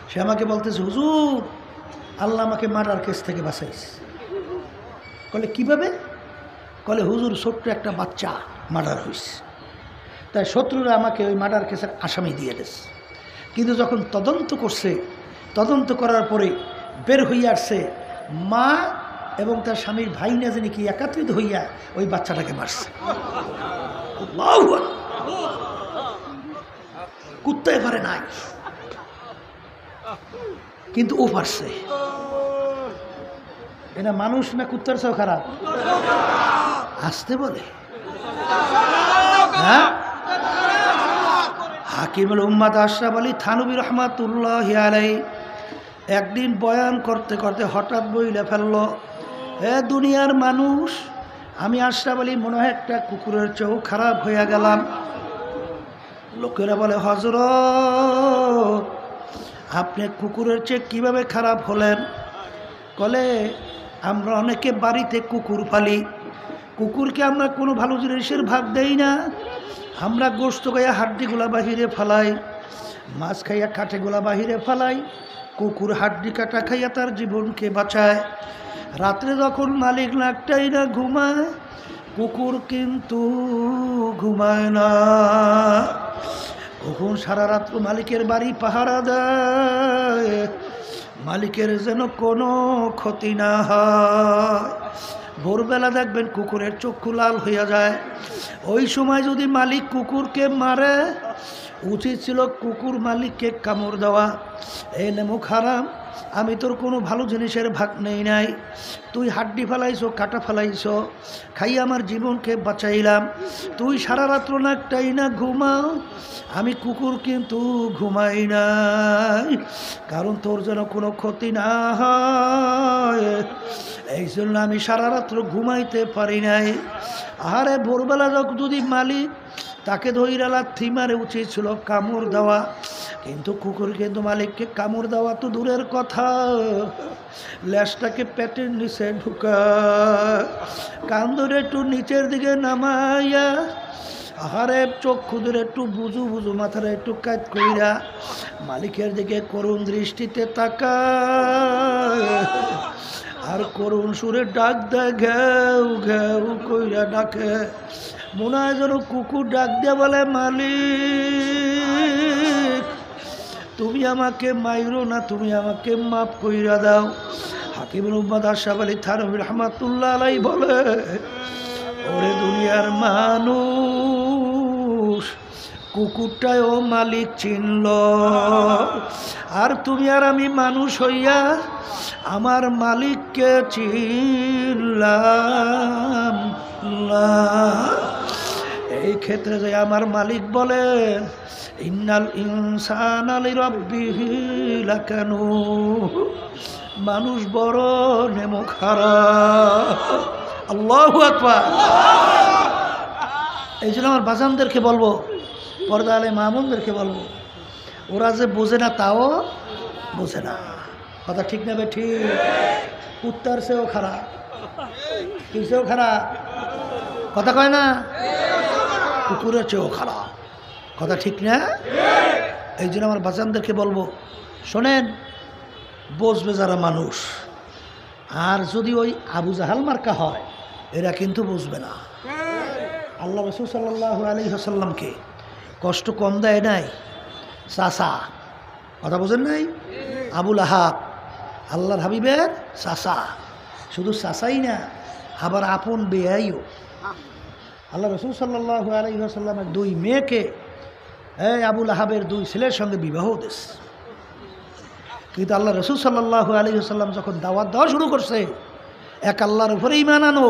[SPEAKER 1] সে আমাকে বলতেছে, হুজুর আল্লাহ আমাকে মার্ডার কেস থেকে বাঁচাইছে। বলে কিভাবে? বলে হুজুর ছোট্ট একটা বাচ্চা মার্ডার হয়েছে, তাই শত্রুরা আমাকে ওই মার্ডার কেসের আসামি দিয়ে দিয়েছে। কিন্তু যখন তদন্ত করছে, তদন্ত করার পরে বের হইয়া আসছে মা এবং তার স্বামীর ভাই না জানি কি একত্রিত হইয়া ওই বাচ্চাটাকে মারছে। কুত্তায় পারে নাই, কিন্তু ও পারছে। এটা মানুষ না কুত্তার চেয়েও খারাপ? আসতে বলে হ্যাঁ। হাকিমুল উম্মাত আশরাফ আলী থানভী রহমাতুল্লাহি আলাইহি একদিন বয়ান করতে করতে হঠাৎ বইলে ফেলল, হে দুনিয়ার মানুষ, আমি আশরাফ আলী মনে হয় একটা কুকুরের চেয়েও খারাপ হয়ে গেলাম। লোকেরা বলে, হযরত আপনি কুকুরের চেয়ে কিভাবে খারাপ হলেন? বলে, আমরা অনেকে বাড়িতে কুকুর পালি, কুকুরকে আমরা কোনো ভালো জিনিসের ভাগ দেই না। আমরা গোশত খাইয়া হাড্ডিগুলা বাহিরে ফেলাই, মাছ খাইয়া কাঁটেগুলা বাহিরে ফেলাই। কুকুর হাড্ডি কাটা খাইয়া তার জীবনকে বাঁচায়। রাত্রে যখন মালিক নাকটাই না ঘুমায়, কুকুর কিন্তু ঘুমায় না। কখন সারা রাত্র মালিকের বাড়ি পাহারা দেয়, মালিকের যেন কোনো ক্ষতি না হয়। ভোরবেলা দেখবেন কুকুরের চক্ষু লাল হইয়া যায়। ওই সময় যদি মালিক কুকুরকে মারে, উচিত ছিল কুকুর মালিককে কামড় দেওয়া। এ নেমুখ হারাম, আমি তোর কোনো ভালো জিনিসের ভাগ নেই নাই, তুই হাড্ডি ফেলাইছো, কাটা ফেলাইছো, খাই আমার জীবনকে বাঁচাইলাম। তুই সারা রাত্র নাকটাই না ঘুমাও, আমি কুকুর কিন্তু ঘুমাই নাই, কারণ তোর যেন কোনো ক্ষতি না হয়, এই জন্য আমি সারা রাত্র ঘুমাইতে পারি নাই। আরে ভোরবেলা যদি মালিক তাকে ধইরা লাথি মারে, উচিত ছিল কামড় দেওয়া। কিন্তু কুকুর কিন্তু মালিককে কামড় দেওয়া তো দূরের কথা, ল্যাসটাকে পেটের নিচে ঢুকা, কান ধরে একটু নিচের দিকে নামাইয়া, আহারে চক্ষু ধরে একটু বুঝু বুঝু, মাথাটা একটু কাজ কইরা মালিকের দিকে করুণ দৃষ্টিতে তাকায়, আর করুণ সুরে ডাক দেয়, ঘেউ ঘেউ কইরা ডাকে। মনে হয় যেন কুকুর ডাক দিয়ে বলে, মালিক তুমি আমাকে মাইরো না, তুমি আমাকে মাফ কইরা দাও। হাকিমুল উম্মাত আশরাফ আলী থানভী রাহমাতুল্লাহ আলাইহি বলে, ওরে দুনিয়ার মানুষ, কুকুরটাও মালিক চিনল, আর তুমি আর আমি মানুষ হইয়া আমার মালিককে চিনলাম না। এই ক্ষেত্রে যে আমার মালিক বলেন, ইন্নাল ইনসানা লিরাব্বিহি লাকানুদ, মানুষ বড় নেমুখ হারাম। আল্লাহু আকবার। এই জন্য আমার বাজানদেরকে বলবো, পর্দা আলে মামুনদেরকে বলবো, ওরা যে বোঝে না তাও বোঝে না। কথা ঠিক না বে ঠিক? কুত্তার চেয়েও খারাপ, কিসেও খারাপ, কথা কয় না, কুকুরের চেয়েও খারাপ। কথা ঠিক না? এই জন্য আমার বাচ্চাদেরকে বলবো, শোনেন, বসবে যারা মানুষ, আর যদি ওই আবু জাহাল মার্কা হয়, এরা কিন্তু বুঝবে না। আল্লাহ রাসূল সাল্লাল্লাহু আলাইহি ওয়াসাল্লামকে কষ্ট কম দেয় নাই চাচা, কথা বোঝেন নাই? আবুল আহাব আল্লাহর হাবিবের চাচা, শুধু চাচাই না, আবার আপন বেয়াইও। আল্লাহ রাসূল সাল্লাল্লাহু আলাইহি ওয়াসাল্লামের দুই মেয়েকে এই আবুল আহাবের দুই ছেলের সঙ্গে বিবাহ দিয়েছে। কিন্তু আল্লাহ রাসূল সাল্লাল্লাহু আলাইহি ওয়াসাল্লাম যখন দাওয়াত দেওয়া শুরু করছে, এক আল্লাহর উপরে ঈমান আনো,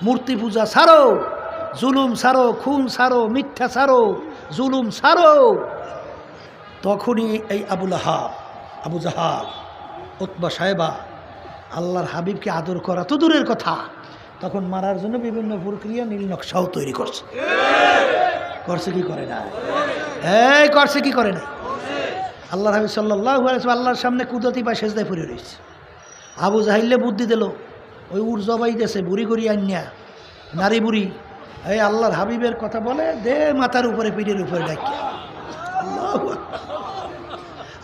[SPEAKER 1] মূর্তি পূজা ছাড়ো, জুলুম ছাড়ো, খুন ছাড়ো, মিথ্যা ছাড়ো, জুলুম ছাড়ো, তখনই এই আবুল আহাব, আবু জাহাল, উতবা সাহেবা আল্লাহর হাবিবকে আদর করা তো দূরের কথা, তখন মারার জন্য বিভিন্ন প্রক্রিয়া নীল নকশাও তৈরি করছে। করছে কি করে না? এই করছে কি করে না? আল্লাহর হাবিব সাল্লাল্লাহু আলাইহি ওয়াসাল্লাম আল্লাহর সামনে কুদরতি পায় সেজদায় পড়ে রয়েছে। আবু জাহিলে বুদ্ধি দিল, ওই উর জবাই দেশে বুড়ি করি আন্যা, নারী বুড়ি, এই আল্লাহর হাবিবের কথা বলে দে মাথার উপরে, পিঠের উপরে ডাকিয়া।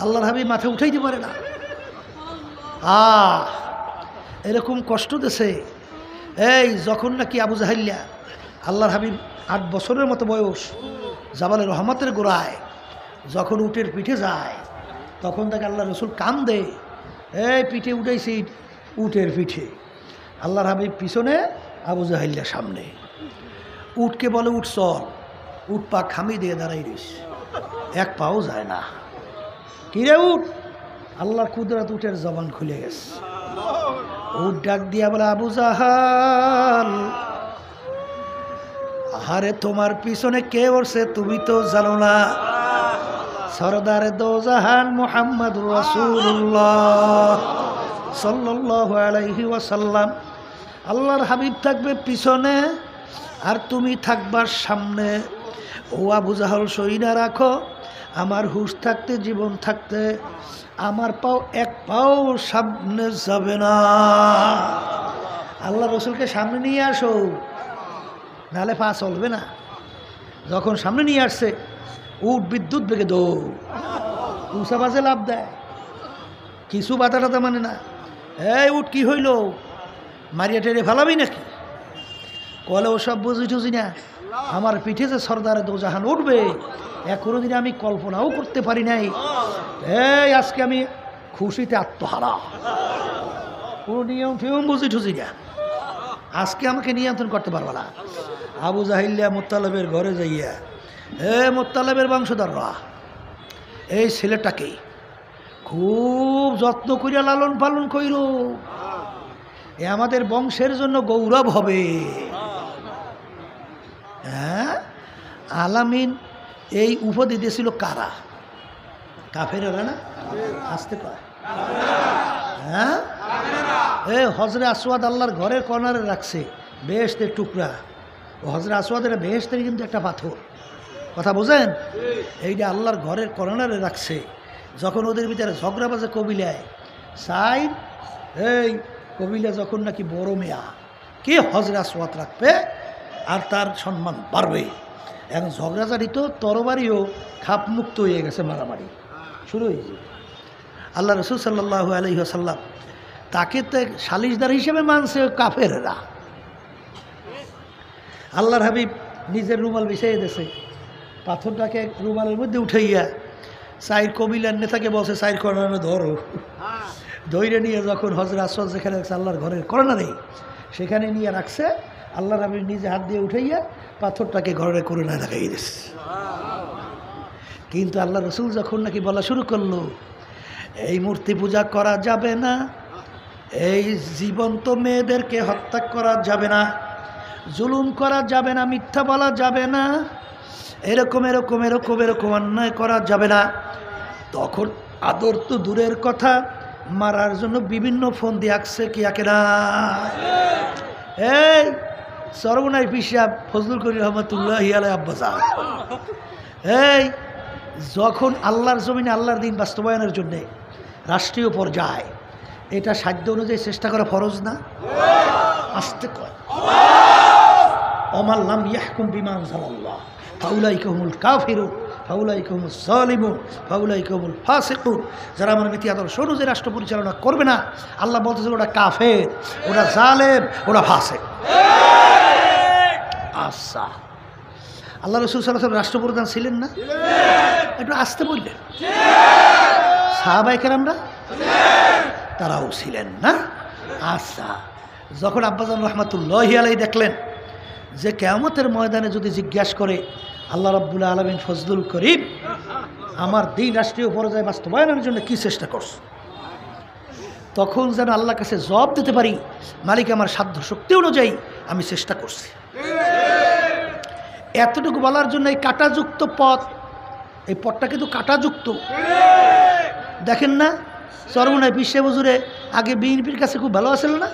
[SPEAKER 1] আল্লাহর হাবিব মাথা উঠাইতে পারে না। এরকম কষ্ট দেশে। এই যখন নাকি আবু জাহিল্লা, আল্লাহর হাবিব 8 বছরের মতো বয়স, জাবালে রহমতের গোড়ায় যখন উটের পিঠে যায়, তখন তাকে আল্লাহ রসুল কান্দে, এই পিঠে উঠেছি উটের পিঠে। আল্লাহর হাবিব পিছনে, আবু জাহিল্লা সামনে। উটকে বলে উঠ চল, উট পা খামি দিয়ে দাঁড়াই রইস, এক পাও যায় না। কিরে উঠ, আল্লাহর কুদরত, উটের জবান খুলে গেছে। উট ডাক দিয়া বলে, আবু জাহাল, আহারে তোমার পিছনে কে উঠছে তুমি তো জানো না। সরদারে দো জাহান মুহাম্মদুর রাসূলুল্লাহ সাল্লাল্লাহু আলাইহি ওয়াসাল্লাম আল্লাহর হাবিব থাকবে পিছনে আর তুমি থাকবার সামনে। ও আবু জাহল সইনা রাখো, আমার হুশ থাকতে জীবন থাকতে আমার পাও এক পাও সামনে যাবে না। আল্লাহ রসুলকে সামনে নিয়ে আসো, নাহলে পা চলবে না। যখন সামনে নিয়ে আসছে উট বিদ্যুৎ বেগে দৌড়, উষা বাজে লাভ দেয়, কিছু বাধা টাধা মানে না। এই উঠ কি হইল, মারিয়া টেরে ফেলাবি নাকি? কলে ওসব বুঝি টুঝি না, আমার পিঠে যে সর্দারে দোজাহান উঠবে কোনোদিন আমি কল্পনাও করতে পারি নাই। এই আজকে আমি খুশিতে আত্মহারা, কোনো নিয়ম ফিয়ম বুঝি টুঝি না, আজকে আমাকে নিয়ন্ত্রণ করতে পারবো না। আবু জাহিল্লা মোত্তালেবের ঘরে যাইয়া, মোত্তালেবের বংশধররা এই ছেলেটাকে খুব যত্ন করিয়া লালন পালন কইর, এ আমাদের বংশের জন্য গৌরব হবে। হ্যাঁ, আলামিন এই উপাধি দিয়েছিল কারা? কাফেরেরা না? আসতে কয় হ্যাঁ, হজরে আসওয়াদ আল্লাহর ঘরের কর্নারে রাখছে বেহেশতের টুকরা। হজরে আসওয়াদের বেহেশতের কিন্তু একটা পাথর, কথা বোঝেন? এইটা আল্লাহর ঘরের কর্নারে রাখছে। যখন ওদের ভিতরে ঝগড়া বাজে কবিলায় সাইড, এই কবিলা যখন নাকি বড় মেয়া কে হজরে আসওয়াদ রাখবে আর তার সম্মান বাড়বে। এখন ঝগড়াঝাড়ি তো তরবারিও খাপমুক্ত হয়ে গেছে, মারামারি শুরু হয়েছে। আল্লাহ রসুল সাল্লাল্লাহু আলাইহি ওয়াসাল্লাম তাকে তো সালিশদার হিসেবে মানছে কাফেররা। আল্লাহর হাবিব নিজের রুমাল বিছাইয়ে দিয়েছে, পাথরটাকে রুমালের মধ্যে উঠাইয়া সাইর কবিলার নেতাকে বলছে সাইর কর্নারে ধরো। ধৈর্য নিয়ে যখন হজরে আসওয়াদ যেখানে রাখছে আল্লাহর ঘরের কর্নারে, সেখানে নিয়ে রাখছে। আল্লাহর হাবিব নিজে হাত দিয়ে উঠাইয়া পাথরটাকে ঘরে করে না লাগাই দিয়েছে। কিন্তু আল্লাহ রসুল যখন নাকি বলা শুরু করলো এই মূর্তি পূজা করা যাবে না, এই জীবন্ত মেয়েদেরকে হত্যা করা যাবে না, জুলুম করা যাবে না, মিথ্যা বলা যাবে না, এরকম এরকম এরকম এরকম অন্যায় করা যাবে না, তখন আদর তো দূরের কথা, মারার জন্য বিভিন্ন ফোন দিয়ে আসছে কি আঁকে না। এই সর্বনাই পিসাব ফজলুল করিম রহমতুল্লাহি আলাইহি আব্বাসা, এই যখন আল্লাহর জমিনে আল্লাহর দিন বাস্তবায়নের জন্যে রাষ্ট্রীয় পর্যায়ে এটা সাধ্য অনুযায়ী চেষ্টা করা ফরজ না? আসতে কয় ওমান লাম ইয়াহকুম বিমা আনজালাল্লাহ ফাউলাইকা হুমুল কাফিরুন ফাউলাইকা হুমুজ জালিমুন ফাউলাইকা হুমুল ফাসিকুন। যারা আমার নীতি আদর্শ অনুযায়ী রাষ্ট্র পরিচালনা করবে না, আল্লাহ বলতেছে ওরা কাফের, ওরা জালেম, ওরা ফাসিক। আচ্ছা, আল্লাহ রসুল সাল্লাল্লাহু আলাইহি ওয়াসাল্লাম রাষ্ট্রপ্রধান ছিলেন না? একটু আসতে বললেন। সাহাবায়ে কেরামরা তারাও ছিলেন না? আচ্ছা, যখন আব্বাজান রহমাতুল্লাহি আলাইহি দেখলেন যে কিয়ামতের ময়দানে যদি জিজ্ঞাসা করে আল্লাহ রাব্বুল আলামিন ফজলুল করিম আমার দিন রাষ্ট্রীয় পর্যায়ে বাস্তবায়নের জন্য কি চেষ্টা করছে, তখন যেন আল্লাহর কাছে জবাব দিতে পারি মালিক আমার সাধ্য শক্তি অনুযায়ী আমি চেষ্টা করছি। এতটুকু বলার জন্য এই কাঁটাযুক্ত পথ, এই পথটা কিন্তু কাঁটাযুক্ত। দেখেন না চরমনায় বিশ্বে হুজুরে আগে বিএনপির কাছে খুব ভালো আছিল না?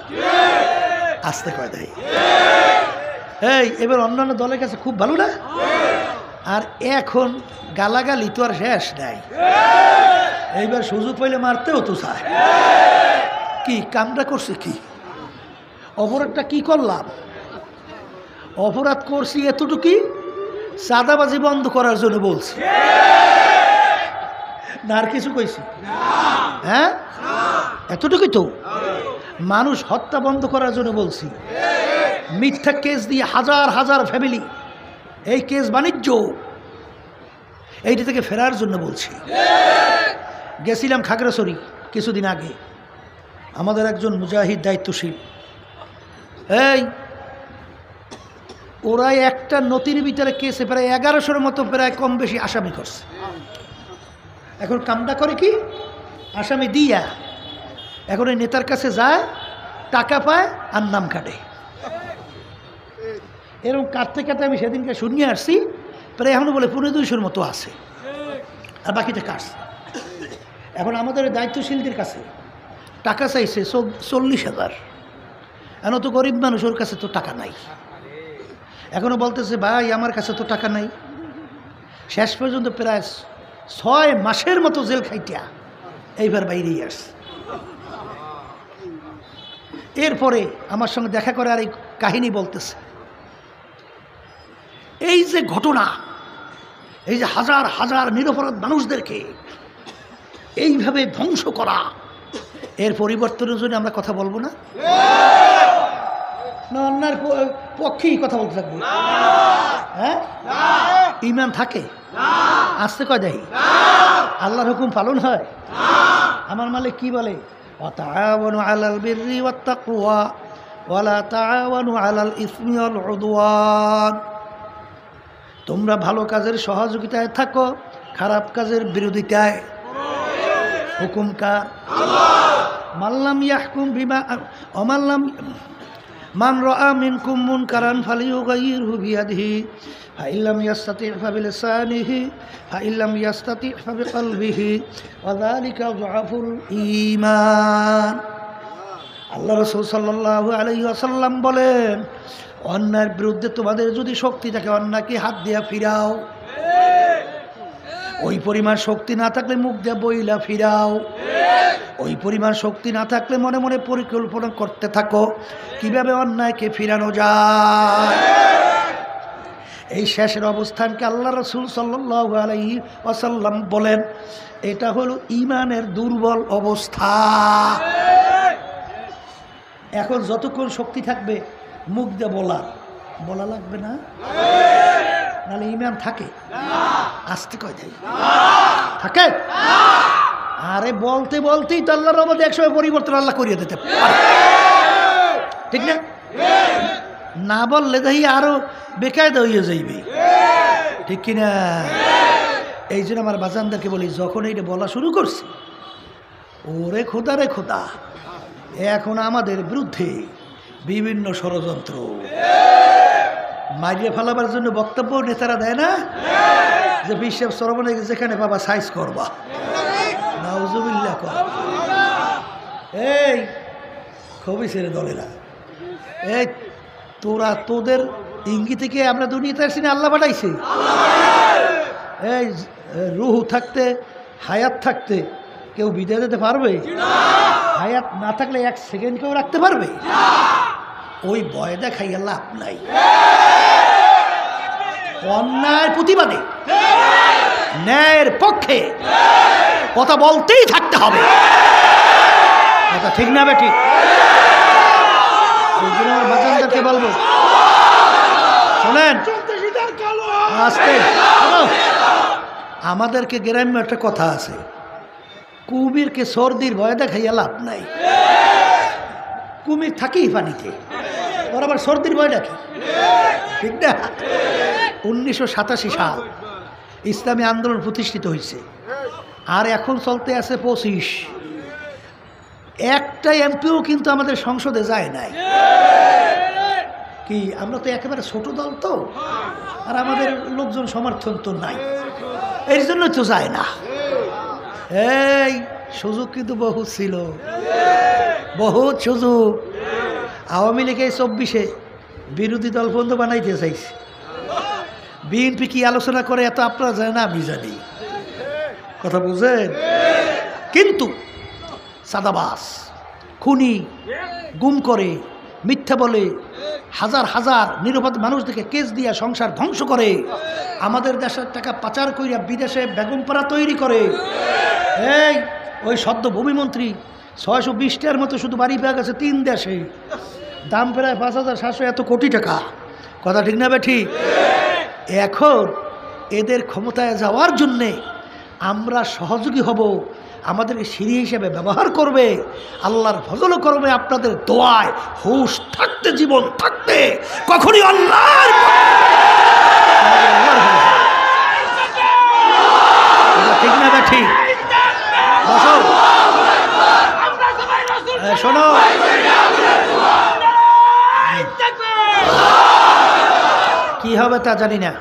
[SPEAKER 1] আসতে কয় দেয়। এই এবার অন্যান্য দলের কাছে খুব ভালো না? আর এখন গালাগালি তো আর শেষ নাই, এইবার সুযোগ পাইলে মারতেও তো চায়। কি কামটা করছে, কি অপরাধটা কি করলাম? অপরাধ করছি এতটুকুই, চাঁদাবাজি বন্ধ করার জন্য বলছি না, আর কিছু কইছি? হ্যাঁ, এতটুকুই তো। মানুষ হত্যা বন্ধ করার জন্য বলছি, মিথ্যা কেস দিয়ে হাজার হাজার ফ্যামিলি এই কেস বাণিজ্য এইটা থেকে ফেরার জন্য বলছি। গেছিলাম খাগড়াছড়ি কিছুদিন আগে, আমাদের একজন মুজাহিদ দায়িত্বশীল, এই ওরা একটা নথির ভিতরে কেসে প্রায় 1100-এর মতো প্রায় কম বেশি আসামি করছে। এখন কামটা করে কি, আসামি দিয়া এখন এই নেতার কাছে যায়, টাকা পায় আর নাম কাটে। এরকম কাটতে কাটতে আমি সেদিনকে শুনিয়ে আসছি, প্রায় এখন বলে 1500-এর মতো আছে, আর বাকিটা কাটছে। এখন আমাদের দায়িত্বশীলদের কাছে টাকা চাইছে 40,000, এখন তো গরিব মানুষ, ওর কাছে তো টাকা নাই। এখনও বলতেছে ভাই আমার কাছে তো টাকা নাই। শেষ পর্যন্ত প্রায় 6 মাসের মতো জেল খাইটিয়া এইবার বাইরেই আসছে। এরপরে আমার সঙ্গে দেখা করে আর এই কাহিনী বলতেছে, এই যে ঘটনা, এই যে হাজার হাজার নিরপরাধ মানুষদেরকে এইভাবে ধ্বংস করা, এর পরিবর্তনের জন্য আমরা কথা বলবো না? না অন্যার পক্ষেই কথা বলতে থাকবো? হ্যাঁ, ঈমান থাকে আসতে কয় দেয়, আল্লাহর হুকুম পালন হয়। আমার মালিক কি বলে, ওয়াতাআওয়ানু আলাল বিররি ওয়াত তাকওয়া ওয়ালা তাআওয়ানু আলাল ইসমি ওয়াল উদওয়ান। তোমরা ভালো কাজের সহযোগিতায় থাকো, খারাপ কাজের বিরোধিতায়। হুকুম কার? মাল্লাম ইয়াহকুম বিমা অমাল্লাম মান রাআ মিনকুম মুনকারান ফালিয়ুগাইয়িরহু বিয়াদিহি ফাইল্লাম ইয়াস্তাতি' ফাবিলিসানিহি ফাইল্লাম ইয়াস্তাতি' ফাবিকলবিহি ওয়া যালিকা যুআফুল ঈমান। আল্লাহ রাসূল সাল্লাল্লাহু আলাইহি ওয়াসাল্লাম বলেন, অন্যায়ের বিরুদ্ধে তোমাদের যদি শক্তি থাকে অন্যকে হাত দিয়া ফিরাও, ওই পরিমাণ শক্তি না থাকলে মুখ দিয়ে বইলা ফিরাও, ওই পরিমাণ শক্তি না থাকলে মনে মনে পরিকল্পনা করতে থাকো কিভাবে অন্যায়কে ফিরানো যায়। এই শেষের অবস্থানকে আল্লাহ রাসূল সাল্লাল্লাহু আলাইহি ওয়াসাল্লাম বলেন, এটা হলো ঈমানের দুর্বল অবস্থা। এখন যতক্ষণ শক্তি থাকবে মুখ দিয়ে বলা লাগবে না, নাহলে ঈমান থাকে? আসতে কয় দেয় থাকে? আরে বলতে বলতেই তো আল্লাহর রহমতে একসময় পরিবর্তন আল্লাহ করিয়ে দিতে পারে, ঠিক না? না বললে দেখি আরো বেকায়দা হয়ে যাইবে, ঠিক কিনা? এই জন্য আমার বাজানদেরকে বলি, যখন এইটা বলা শুরু করছি, ওরে খোদা রে খোদা, এখন আমাদের বিরুদ্ধে বিভিন্ন ষড়যন্ত্র মারিয়ে ফেলাবার জন্য বক্তব্য নেতারা দেয় না, যে বিশ্বের সরবনে যেখানে বাবা সাইজ করবা, নাউজুবিল্লাহ কর। এই খুবই ছেড়ে দলেরা, এই তোরা তোদের ইঙ্গি থেকে আমরা দুনিয়াতে আসছি না, আল্লাহ পাঠাইছে। এই রুহু থাকতে, হায়াত থাকতে কেউ বিদায় দিতে পারবে? হায়াত না থাকলে 1 সেকেন্ড কেউ রাখতে পারবে? ওই ভয় দেখাইয়া লাভ নাই। অন্যায়ের প্রতিবাদে, ন্যায়ের পক্ষে কথা বলতেই থাকতে হবে, কথা ঠিক না বেটি? ওই জন্য আমার বাচ্চাদেরকে বলবো, শোনেন আস্তে, আমাদেরকে গ্রাম্য একটা কথা আছে, কুমিরকে সর্দির ভয় দেখাইয়া লাভ নাই। কুমির থাকেই পানিতে, ওর আবার সর্দির ভয় দেখে, ঠিক না? 1987 সাল ইসলামী আন্দোলন প্রতিষ্ঠিত হয়েছে, আর এখন চলতে আছে 25। একটা এমপিও কিন্তু আমাদের সংসদে যায় নাই। কি আমরা তো একেবারে ছোট দল তো, আর আমাদের লোকজন সমর্থন তো নাই, এর জন্য তো যায় না। এই সুযোগ কিন্তু বহুত ছিল, বহুত সুযোগ। আওয়ামী লীগ 24-এ বিরোধী দল বন্ধু বানাইতে চাইছে। বিএনপি কি আলোচনা করে এত আপনারা জানেন না, আমি জানি, কথা বুঝেন? কিন্তু সাদাবাস, খুনি, গুম করে, মিথ্যা বলে, হাজার হাজার নিরপরাধ মানুষদেরকে কেস দিয়া সংসার ধ্বংস করে, আমাদের দেশের টাকা পাচার কইরা বিদেশে বেগমপাড়া তৈরি করে। এই ওই সদ্য ভূমিমন্ত্রী 620টার মতো শুধু বাড়ি পেয়ে গেছে 3 দেশে, দাম প্রায় 5700 এত কোটি টাকা, কথা ঠিক না বেঠি? এখন এদের ক্ষমতায় যাওয়ার জন্যে আমরা সহযোগী হব, আমাদেরকে সিঁড়ি হিসেবে ব্যবহার করবে, আল্লাহর ফজল করবে আপনাদের দোয়ায়। হুশ থাকতে, জীবন থাকতে কখনই আল্লাহর ঠিক না বেঠি? শোনো, কি হবে তা জানি না,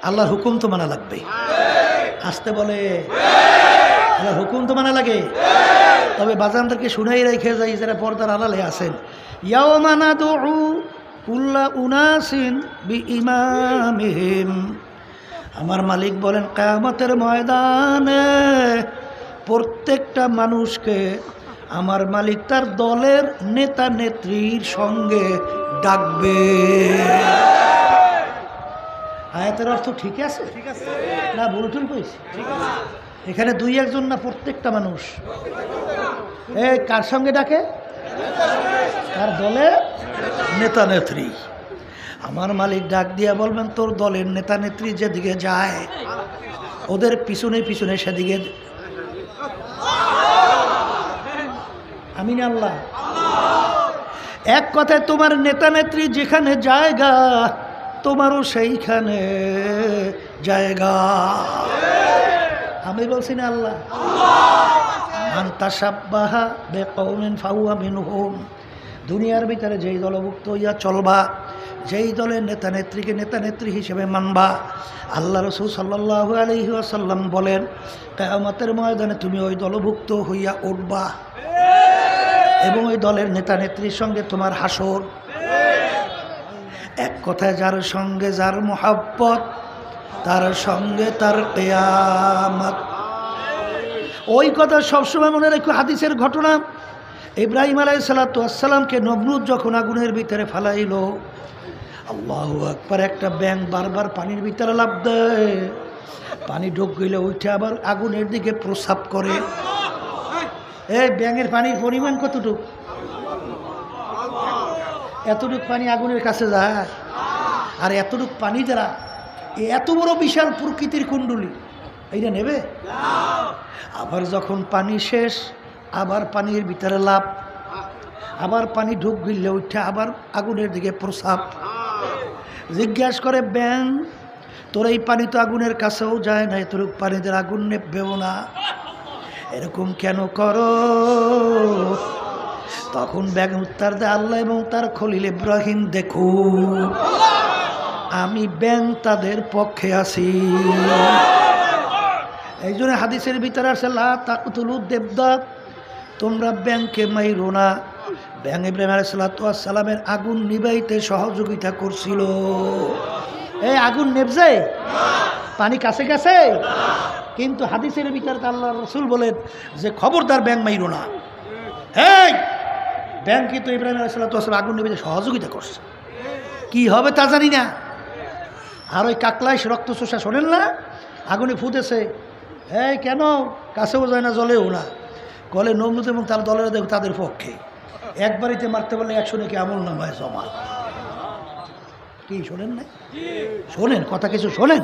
[SPEAKER 1] আল্লাহর হুকুম তো মানা লাগবে। আসতে বলে, আল্লাহর হুকুম তো মানা লাগে। তবে বাজানদেরকে শুনাই রেখে যাই যারা পর্দার আড়ালে আছেন, ইয়াওমা নাদউ কুল্লা উনাসিন বিইমামিহিম, আমার মালিক বলেন কিয়ামতের ময়দানে প্রত্যেকটা মানুষকে আমার মালিক তার দলের নেতা নেত্রীর সঙ্গে ডাকবে। আয়াতের অর্থ ঠিক আছে না ভুল টুল কইছি? এখানে দুই একজন না, প্রত্যেকটা মানুষ। এই কার সঙ্গে ডাকে? তার দলের নেতা নেত্রী। আমার মালিক ডাক দিয়া বলবেন তোর দলের নেতা নেত্রী যেদিকে যায় ওদের পিছনে পিছনে সেদিকে। আমিন আল্লাহ। এক কথায় তোমার নেতা নেত্রী যেখানে জায়গা তোমারও সেইখানে জায়গা। আমি বলছি না আল্লাহ, মান তাশাব্বাহা বিকওমিন ফাহুয়া মিনহুম, দুনিয়ার ভিতরে যেই দলভুক্ত হইয়া চলবা, যেই দলের নেতা নেত্রীকে নেতা নেত্রী হিসেবে মানবা, আল্লাহ রাসূল সাল্লাল্লাহু আলাইহি ওয়াসাল্লাম বলেন কিয়ামতের ময়দানে তুমি ওই দলভুক্ত হইয়া উঠবা এবং ওই দলের নেতা নেত্রীর সঙ্গে তোমার হাসর। এক কথায় যার সঙ্গে যার মুহাব্বত তার সঙ্গে তার কিয়ামত। ওই কথা সবসময় মনে রাখো। হাদিসের ঘটনা, ইব্রাহিম আলাইহিস সালাতু ওয়াস সালামকে নমরুদ যখন আগুনের ভিতরে ফালাইল, আল্লাহু আকবার, একটা ব্যাঙ বারবার পানির ভিতরে লাফ দেয়, পানি ঢুক গেলে উঠে আবার আগুনের দিকে প্রস্রাব করে। এই ব্যাঙের পানির পরিমাণ কতটুক? এতটুক পানি আগুনের কাছে যায়। আর এতটুক পানি যারা এত বড় বিশাল প্রকৃতির কুণ্ডলী এইটা নেবে? আবার যখন পানি শেষ আবার পানির ভিতরে লাভ, আবার পানি ঢুক গিললে উঠে আবার আগুনের দিকে প্রস্রাব। জিজ্ঞাসা করে ব্যাঙ তোর এই পানি তো আগুনের কাছেও যায় না, এতটুক পানিদের আগুন নেবেও না, এরকম কেন করো? তখন ব্যাঙ উত্তর দেয় আল্লাহ এবং তার খলিল ইব্রাহিম দেখো আমি ব্যাঙ তাদের পক্ষে আছি। এই জন্য হাদিসের ভিতরে আছে লা তাকতুলু দেবদাত, তোমরা ব্যাঙকে মাইরো না। ব্যাঙ ইব্রাহিম আলাইহিস সালাতু ওয়াস সালামের আগুন নিবাইতে সহযোগিতা করছিল। এই আগুন নেবছে পানি কাছে কাছে, কিন্তু হাদিসের ভিতরে আল্লাহ রাসূল বলেন যে খবরদার ব্যাঙ মাইরো না। এই ব্যাঙ কিন্তু ইব্রাহিম আলাইহিস সালাতু ওয়াস সালাম আগুন নিবাইতে সহযোগিতা করছে, কি হবে তা জানি না। আর ওই কাকলাই রক্ত চোষা শোনেন না, আগুনে ফুটেছে, এই কেন কাছেও যায় না জ্বলেও না, গলে নমরুদ এবং তার দলেরা দেখো তাদের পক্ষে। একবারিতে মারতে পারলে 100 নাকি আমল নামায় জমা। কি শোনেন না? শোনেন কথা, কিছু শোনেন।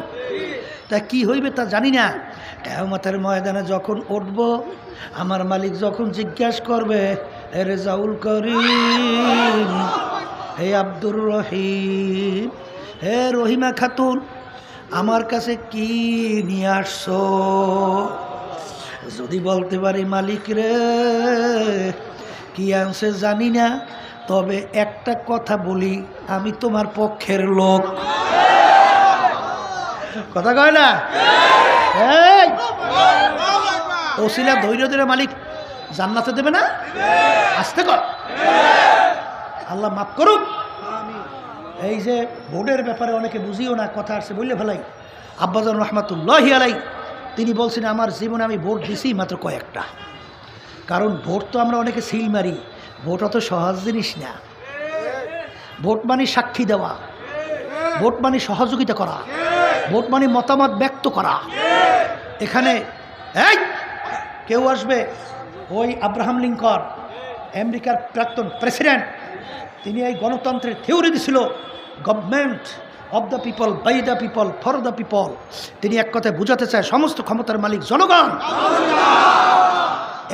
[SPEAKER 1] তা কি হইবে তা জানি না। কিয়ামতের ময়দানে যখন উঠব আমার মালিক যখন জিজ্ঞাসা করবে হে রেজাউল করিম, হে আব্দুর রহিম, হে রহিমা খাতুন, আমার কাছে কি নিয়ে আসছো? যদি বলতে পারি মালিক রে কি আনছে জানি না, তবে একটা কথা বলি, আমি তোমার পক্ষের লোক। কথা কয় না? এই ওসিলা ধৈর্য ধরে মালিক জান্নাতে দেবে না? আসতে কর, আল্লাহ মাফ করুক। এই যে ভোটের ব্যাপারে অনেকে বুঝিও না, কথা আসছে বললে ফেলাই। আব্বাজান রহমাতুল্লাহি আলাই তিনি বলছেন আমার জীবনে আমি ভোট দিছি মাত্র কয়েকটা। কারণ ভোট তো আমরা অনেকে সিল মারি, ভোট অত সহজ জিনিস না। ভোট মানে সাক্ষী দেওয়া, ভোট মানে সহযোগিতা করা, ভোট মানে মতামত ব্যক্ত করা। এখানে এই কেউ আসবে, ওই আব্রাহাম লিঙ্কন আমেরিকার প্রাক্তন প্রেসিডেন্ট, তিনি এই গণতন্ত্রের থিওরি দিছিল, government of the people, by the people, for the people. তিনি এক কথায় বুঝাতে চায় সমস্ত ক্ষমতার মালিক জনগণ।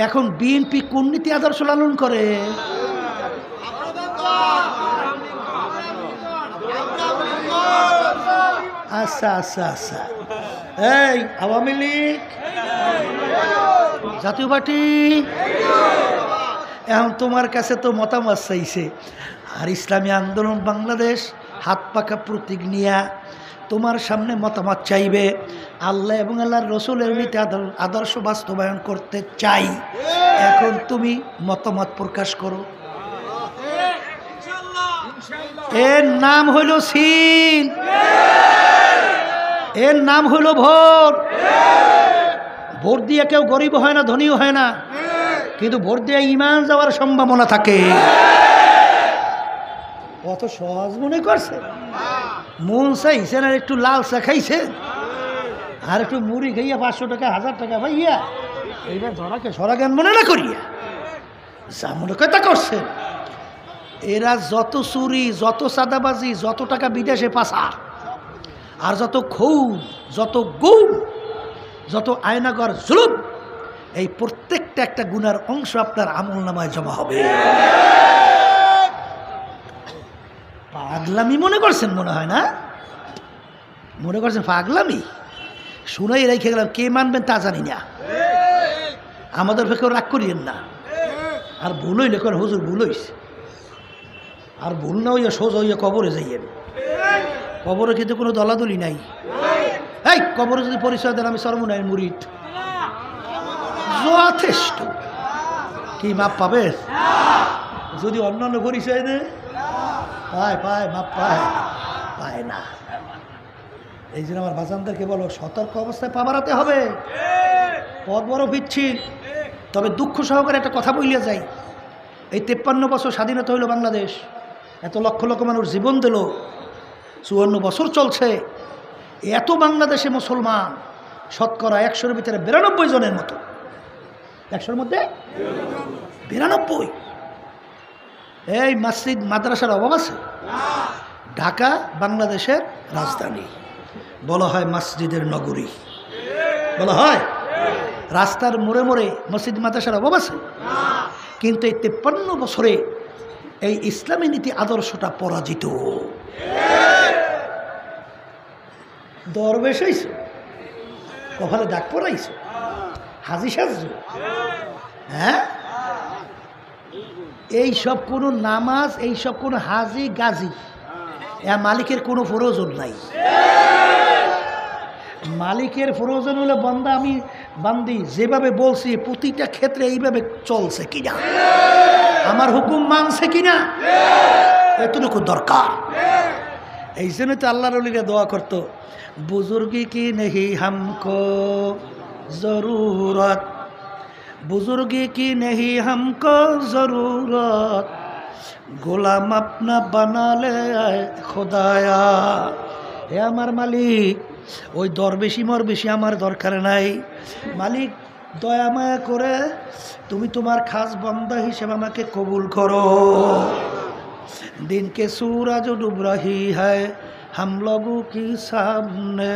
[SPEAKER 1] এখন বিএনপি কোন নীতি আদর্শ লালন করে? আচ্ছা আচ্ছা আচ্ছা, এই আওয়ামী লীগ, জাতীয় পার্টি, এখন তোমার কাছে তো মতামত চাইছে। আর ইসলামী আন্দোলন বাংলাদেশ হাত পাকা প্রতীক নিয়া তোমার সামনে মতামত চাইবে। আল্লাহ এবং আল্লাহর রসুলের নীতি আদর্শ বাস্তবায়ন করতে চাই। এখন তুমি মতামত প্রকাশ করো। এর নাম হইল সিল, এর নাম হইল ভোট। ভোট দিয়ে কেউ গরিব হয় না, ধনীও হয় না, কিন্তু ভোট দিয়ে ইমান যাওয়ার সম্ভাবনা থাকে। অত সহজ মনে করছে? মন চাইছে না একটু লাল চা খাইছে আর একটু মুড়ি খাইয়া 500 টাকা 1000 টাকা ভাইয়া এইবার ধরাকে সরা জ্ঞান মনে না করিয়া যা মনে কথা করছে। এরা যত চুরি, যত চাঁদাবাজি, যত টাকা বিদেশে পাচার, আর যত খুন, যত গুম, যত আয়নাগর জুলুম, এই প্রত্যেকটা একটা গুনার অংশ আপনার আমল নামায় জমা হবে। পাগলামি মনে করছেন মনে হয় না? মনে করছেন পাগলামি? শুনেই রেখে গেলাম, কে মানবেন তা জানি না, আমাদের কেউ রাগ করিয়েন না। আর ভুল হইলে কেন হুজুর ভুল হইছে, আর ভুল না হইয়া সোজা হইয়া কবরে যাইয়েন। কবরে কিন্তু কোনো দলাদলি নাই। এই কবরে যদি পরিচয় দেন আমি সর্বনায়ের মুরিদ, যথেষ্ট। কি মাপ পাবে? যদি অন্যান্য পরিচয় দেয় পায় পায়, মাপ পায় পায় না। এই জন্য আমার বাজানদেরকে বলো, সতর্ক অবস্থায় পা বাড়াতে হবে। পথ বড় পিচ্ছিল, তবে দুঃখ সহকারে একটা কথা বলিয়া যাই। এই 53 বছর স্বাধীনতা হইল বাংলাদেশ, এত লক্ষ লক্ষ মানুষ জীবন দিল, 54 বছর চলছে। এত বাংলাদেশে মুসলমান শতকরা 100-এর ভিতরে 92 জনের মতো, 100-এর মধ্যে 92। এই মসজিদ মাদ্রাসার অভাব আছে? ঢাকা বাংলাদেশের রাজধানী, বলা হয় মসজিদের নগরী, বলা হয়। রাস্তার মোড়ে মোড়ে মসজিদ মাদ্রাসার অভাব আছে? কিন্তু এই 53 বছরে এই ইসলামী নীতি আদর্শটা পরাজিত। দরবেশ হইছে, কপালে দাগ পরাইছে, হাজি সাজ, হ্যাঁ, এইসব কোনো নামাজ, এইসব কোনো হাজি গাজি, মালিকের কোনো প্রয়োজন নাই। মালিকের প্রয়োজন হলে বান্দা, আমি বান্দি যেভাবে বলছি প্রতিটা ক্ষেত্রে এইভাবে চলছে কিনা, আমার হুকুম মানছে কিনা, এতটুকু দরকার। এই জন্য তো আল্লাহর ওলিরা দোয়া করতো, বুজুর্গি কি নেহি হামকো জরুরত, বুজুর্গি কি নেহি হামকো জরুরত, গোলাম আপনা বানালে খোদায়া। হে আমার মালিক, ওই দরবেশি মরবেশি আমার দরকার নাই। মালিক দয়া মায়া করে তুমি তোমার খাস বান্দা হিসেবে আমাকে কবুল করো। दिन के सूरज डूब रही है हम लोगों की सामने,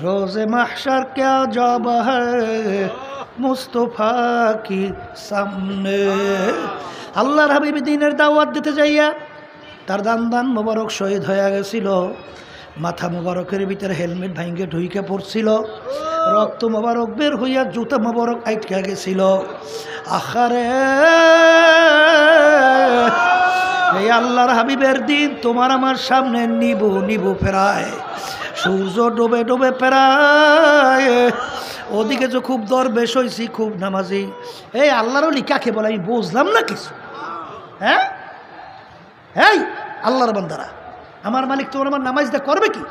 [SPEAKER 1] रोज़े महशर क्या जवाब है मुस्तफा की सामने। আল্লাহর হাবিব দ্বীনের দাওয়াত দিতে যাইয়া তার দান মোবারক শহীদ হয়ে গেছিল, মাথা মোবারকের ভিতরে হেলমেট ভাঙ্গে ঢুইকে পড়ছিল, রক্ত মোবারক বের হইয়া জুতা মোবারক আটকে গেছিল। আখারে এই আল্লাহর হাবিবের দিন তোমার আমার সামনে নিব ফেরায়, সূর্য ডোবে ডোবে ফেরায়, ওদিকে যে খুব দরবেশ হইছি, খুব নামাজি। এই আল্লাহর ওলি কাকে বলে আমি বুঝলাম না কিছু। হ্যাঁ, এই আল্লাহর বান্দারা, আমার মালিক তোমার আমার নামাজ দিয়ে করবে কি?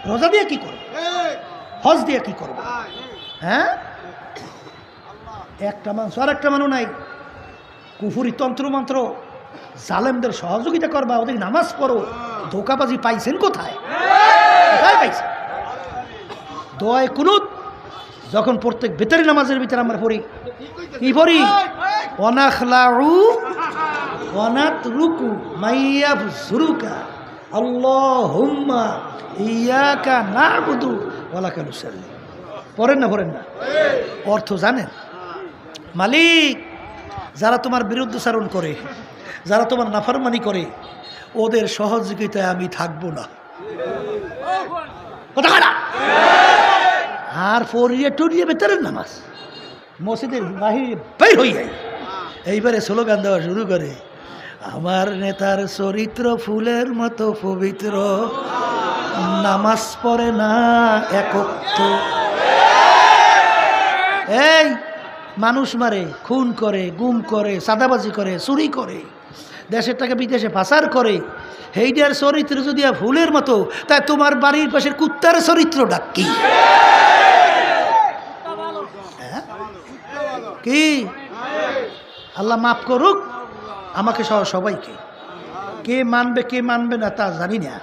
[SPEAKER 1] রোজা দিয়ে কি করবে? হজ দিয়ে কি করবে? হ্যাঁ, একটা মানুষ আর একটা মানুষ নাই, কুফুরি তন্ত্র মন্ত্র জালেমদের সহযোগিতা করবা, ওদের নামাজ পড়ো। ধোকাবাজি পাইছেন কোথায়? কোথায় পাইছেন? দোয়ায় কুনুত যখন প্রত্যেক বেতারি নামাজের ভিতরে আমরা পড়ি, কি পড়ি? ওয়ানাখলাউ ওয়ানাতরুকু মাইয়াবযুরুকা আল্লাহুম্মা ইয়াকা না'বুদু ওয়া লাকা নুসাল্লি। পড়েন না? পড়েন না? অর্থ জানেন? মালিক যারা তোমার বিরুদ্ধাচরণ করে, যারা তোমার নাফরমানি করে, ওদের সহযোগিতায় আমি থাকবো না। আর পড়িয়ে টড়িয়ে বেতারের নামাজ মসজিদের বাহিরে বের হয়ে যায়, এইবারে স্লোগান দেওয়া শুরু করে, আমার নেতার চরিত্র ফুলের মতো পবিত্র, নামাজ পড়ে না একক। এই মানুষ মারে, খুন করে, গুম করে, চাঁদাবাজি করে, চুরি করে, দেশের টাকা বিদেশে পাচার করে, হেইডার চরিত্র যদি ফুলের মতো, তাই তোমার বাড়ির পাশের কুত্তার চরিত্র ডাক কি? কি আল্লাহ মাফ করুক আমাকে সহ সবাইকে। কে মানবে কে মানবে না তা জানি না।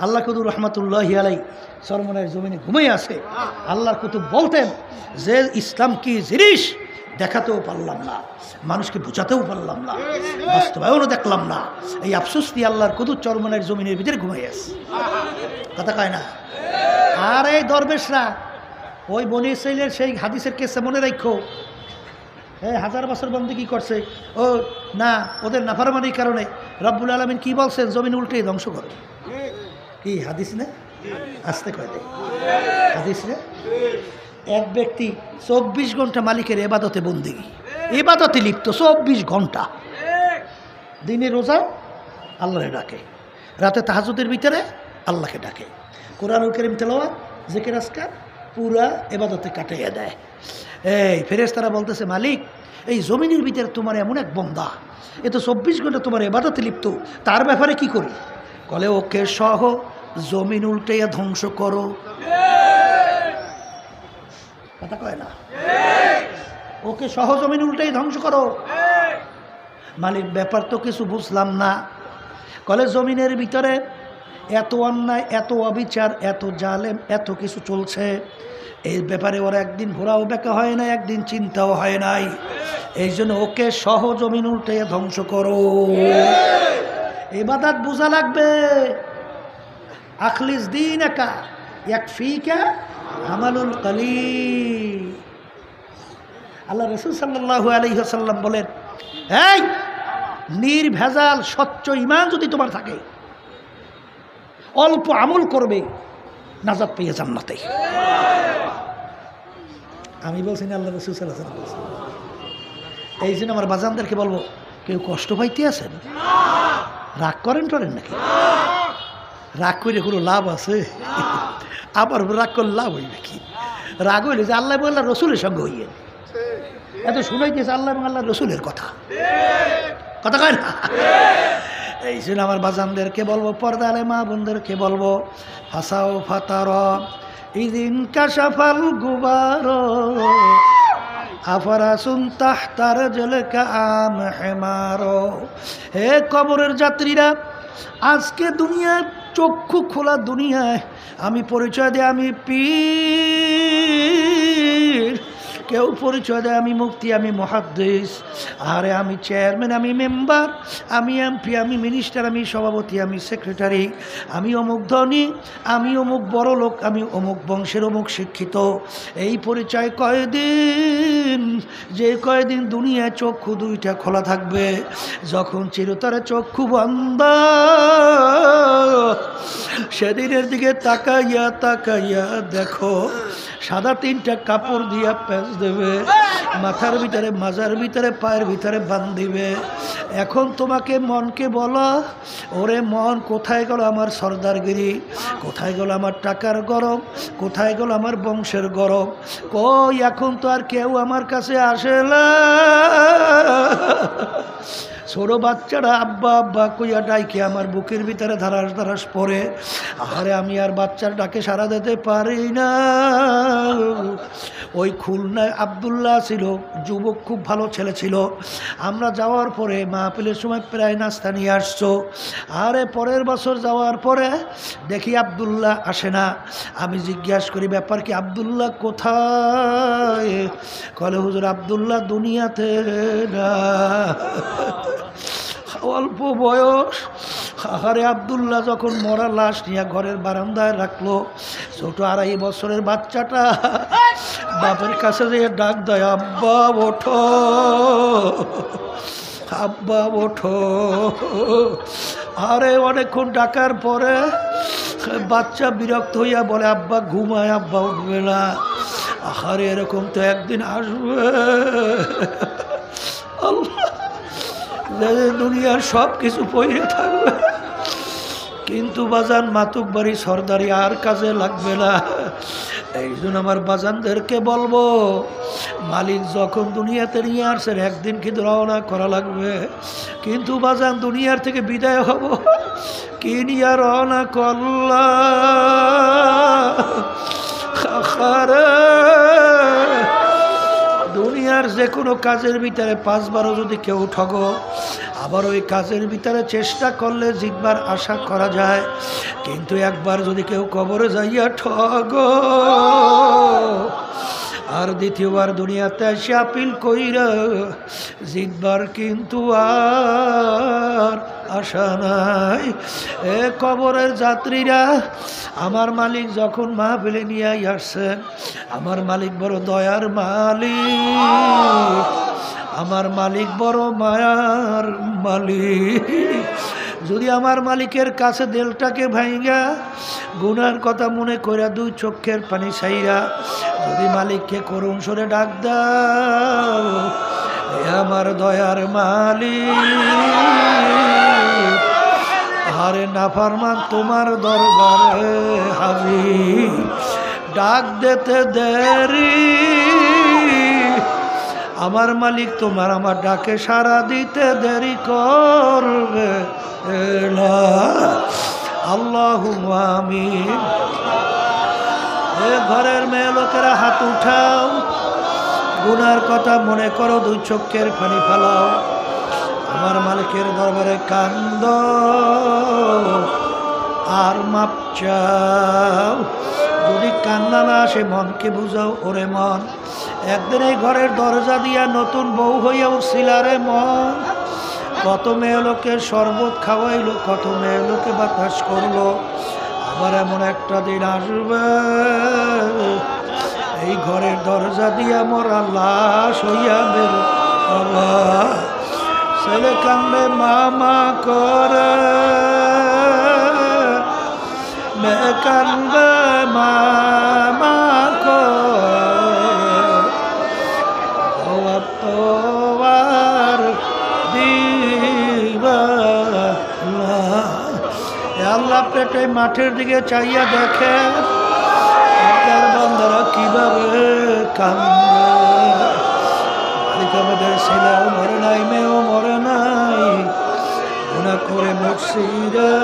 [SPEAKER 1] আল্লাহ কুতুব রহমতুল্লাহ আলাই চরমনের জমিনে ঘুমিয়ে আছে। আল্লাহর কুতুব বলতেন যে ইসলাম কি জিনিস দেখাতেও পারলাম না, মানুষকে বোঝাতেও পারলাম না, বাস্তবায়নও দেখলাম না। এই আফসোস দিয়ে আল্লাহর কুতুব চরমনের জমিনের ভিতরে ঘুমিয়ে আছে। কথা কয় না? আর এই দরবেশরা ওই বনি ইসরাইলের সেই হাদিসের কেসে মনে রাখো, 1000 বছর বন্দী কি করছে? ও না, ওদের নাফরমানির কারণে রব্বুল আলামিন কি বলছেন? জমিন উল্টে ধ্বংস করে। কি হাদিস না? আসতে কয় দেয় হাদিস না? এক ব্যক্তি 24 ঘন্টা মালিকের এবাদতে বন্দী, এবাদতে লিপ্ত 24 ঘন্টা। দিনে রোজা আল্লাহরে ডাকে, রাতে তাহাজ্জুদের ভিতরে আল্লাহকে ডাকে, কোরআনুল কারীম তেলাওয়াত, জিকির আজকার পুরা এবাদতে কাটাইয়া দেয়। এই ফেরেশতারা বলতেছে, মালিক এই জমিনের ভিতরে তোমার এমন এক বান্দা, এ তো 24 ঘন্টা তোমার এবাদতে লিপ্ত, তার ব্যাপারে কি করি? বলে ওকে সহ জমিন উল্টাইয়া ধ্বংস করো। কথা কয় না? ওকে সহ জমিন উল্টাই ধ্বংস করো। মালিক ব্যাপার তো কিছু বুঝলাম না। কলে জমিনের ভিতরে এত অন্যায়, এত অবিচার, এত জালেম, এত কিছু চলছে, এই ব্যাপারে ওরা একদিন ঘোরাও বেঁকা হয় না, একদিন চিন্তাও হয় নাই। এই জন্য ওকে সহ জমিন উল্টে ধ্বংস করো। ইবাদত বোঝা লাগবে। আখলিস দীনাকা ইয়াকফিকা আমালুল কলিল। আল্লাহ রাসূল সাল্লাল্লাহু আলাইহি ওয়াসাল্লাম বলেন, এই নির্ভেজাল স্বচ্ছ ঈমান যদি তোমার থাকে, অল্প আমল করবে, নাজাত পেয়ে জান্নাতে। আমি বলছি না, আল্লাহ রাসূল সাল্লাল্লাহু আলাইহি ওয়াসাল্লাম বলছেন। এই জন্য আমার বাজানদেরকে বলবো, কেউ কষ্ট পাইতে আছেন? রাগ করেন নাকি? রাগ করে কোনো লাভ আছে? আবার রাগ করলে লাভ হইবে কি? রাগ হইলে যে আল্লাহ এবং আল্লাহ রসুলের সঙ্গে হইয়ে এত শুনাইতেছে আল্লাহ এবং আল্লাহ রসুলের কথা। কথা কয় না? এই জন্য আমার বাজানদেরকে বলবো, পর্দালে মা বোনদেরকে বলবো, হাসাও ফাতার ইদিন কাশাফাল গুবার আফারাসুন তাহতার জলকা আম হেমারো। হে কবরের যাত্রীরা, আজকে দুনিয়ার চক্ষু খোলা দুনিয়ায় আমি পরিচয় দেয় আমি পীর, কেউ পরিচয় দেয় আমি মুফতি, আমি মুহাদ্দিস, আরে আমি চেয়ারম্যান, আমি মেম্বার, আমি এমপি, আমি মিনিস্টার, আমি সভাপতি, আমি সেক্রেটারি, আমি অমুক ধনী, আমি অমুক বড় লোক, আমি অমুক বংশের অমুক শিক্ষিত। এই পরিচয় কয়দিন, যে কয়দিন দুনিয়ায় চক্ষু দুইটা খোলা থাকবে, যখন চিরতরে চক্ষু বন্ধ, সেদিনের দিকে তাকাইয়া তাকাইয়া দেখো সাদা 3টা কাপড় দিয়া প্যাঁচ দেবে, মাথার ভিতরে, মাজার ভিতরে, পায়ের ভিতরে বান্ধিবে। এখন তোমাকে মনকে বলো, ওরে মন, কোথায় গেল আমার সর্দারগিরি, কোথায় গেল আমার টাকার গরম, কোথায় গেল আমার বংশের গরম? কই, এখন তো আর কেউ আমার কাছে আসে না। ছোট বাচ্চারা আব্বা আব্বা কইয়া ডাইকে আমার বুকের ভিতরে ধারাস ধারাস পড়ে। আরে আমি আর বাচ্চার ডাকে সাড়া দিতে পারি না। ওই খুলনায় আব্দুল্লাহ ছিল, যুবক, খুব ভালো ছেলে ছিল। আমরা যাওয়ার পরে মাহফিলের সময় প্রায় নাস্তা নিয়ে আসছো। আরে পরের বছর যাওয়ার পরে দেখি আব্দুল্লাহ আসে না। আমি জিজ্ঞাসা করি, ব্যাপার কি, আব্দুল্লাহ কোথায়? কলে, হুজুর আব্দুল্লাহ দুনিয়াতে না। অল্প বয়স। আরে আব্দুল্লাহ যখন মরা লাশ নিয়ে ঘরের বারান্দায় রাখলো, ছোট 2.5 বছরের বাচ্চাটা বাপের কাছে যে ডাক দেয়, আব্বা ওঠো, আব্বা ওঠো। আরে অনেকক্ষণ ডাকার পরে বাচ্চা বিরক্ত হইয়া বলে, আব্বা ঘুমায়, আব্বা উঠবে না। আরে এরকম তো একদিন আসবে। আল্লাহ, দুনিয়ার সব কিছু পড়ে থাকবে, কিন্তু বাজান মাতুক বাড়ি সর্দারি আর কাজে লাগবে না। এই জন্য আমার বাজানদেরকে বলবো, মালিক যখন দুনিয়াতে নিয়ে আসছেন একদিন কিন্তু রওনা করা লাগবে, কিন্তু বাজান দুনিয়ার থেকে বিদায় হব কি নিয়ে রওনা করলা দুনিয়ার যে কোনো কাজের ভিতরে 5 বারও যদি কেউ ঠগো, আবার ওই কাজের ভিতরে চেষ্টা করলে জিতবার আশা করা যায়, কিন্তু একবার যদি কেউ কবরে যাইয়া ঠগো আর দ্বিতীয়বার দুনিয়াতে এসে আপিল কইরা জিতবার কিন্তু আর আশা নাই। এ কবরের যাত্রীরা, আমার মালিক যখন মাহফিলে নিয়ে আসছেন, আমার মালিক বড় দয়ার মালিক, আমার মালিক বড় মায়ার মালিক। যদি আমার মালিকের কাছে দিলটাকে ভাইঙ্গা গুনার কথা মনে কইরা 2 চোখের পানি ছাইরা যদি মালিককে করুণ সরে ডাক দাও, আমার দয়ার মালিক আরে নাফরমান তোমার দরবারে হাজির, ডাক দিতে দেরি, আমার মালিক তোমার আমার ডাকে সাড়া দিতে দেরি করবে না। আল্লাহুম্মা আমিন। এ ঘরের মেয়ে লোকেরা হাত উঠাও, গুনার কথা মনে করো, 2 চোখের পানি ফেলাও, আমার মালিকের দরবারে কান্দ আর মাপ চাও। যদি কান্না না আসে মনকে বুঝাও, ওরে মন একদিন এই ঘরের দরজা দিয়া নতুন বউ হইয়া উঠছিল রে মন, কত মেয়ে লোকে শরবত খাওয়াইলো, কত মেয়ে লোকে বাতাস করলো, আবার এমন একটা দিন আসবে এই ঘরের দরজা দিয়া মরা লাশ হইয়া বের হবে। ছেলে কান্দে মামা করে, মেয়ে কান্দে মামা করে, তোমার দিবা আল্লাহ পেটে মাঠের দিকে চাইয়া দেখে আপনার বান্দারা কিভাবে কান্দে। মালিক আমাদের ছেলেও মরে নাই, মেয়েও মরে নাই, গুনাহ করে মরছি রে,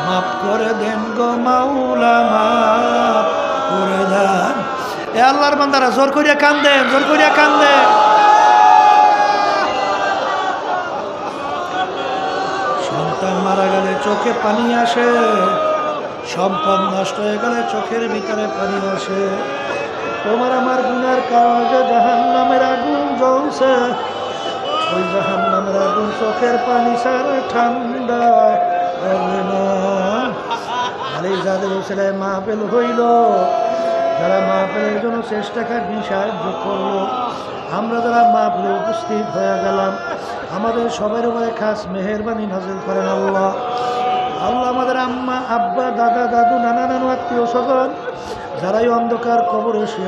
[SPEAKER 1] মাফ করে দেন গো মাওলা, মাফ করে দেন। এ আল্লাহর বান্দারা জোর করিয়া কান্দেন, জোর করিয়া কান্দেন। সন্তান মারা গেলে চোখে পানি আসে, সম্পদ নষ্ট হয়ে গেলে চোখের ভিতরে পানি আসে। তোমার আমার গুনার কারণে যে জাহান্নামের আগুন জ্বলছে, ওই জাহান্নামের আগুন চোখের পানি ছাড়া ঠান্ডা হবে না। খালি যাদের ছেলে মাহফিল হইল, যারা মাহফিলের জন্য চেষ্টা খাটি সাহায্য করলো, আমরা যারা মাহফিলে উপস্থিত হয়ে গেলাম, আমাদের সবার উপরে খাস মেহেরবানি নাজিল করেন আল্লাহ। আল্লাহ আমাদের আম্মা, আব্বা, দাদা, দাদু, নানা, নানু, আত্মীয় স্বজন যারাই অন্ধকার কবরে শুয়ে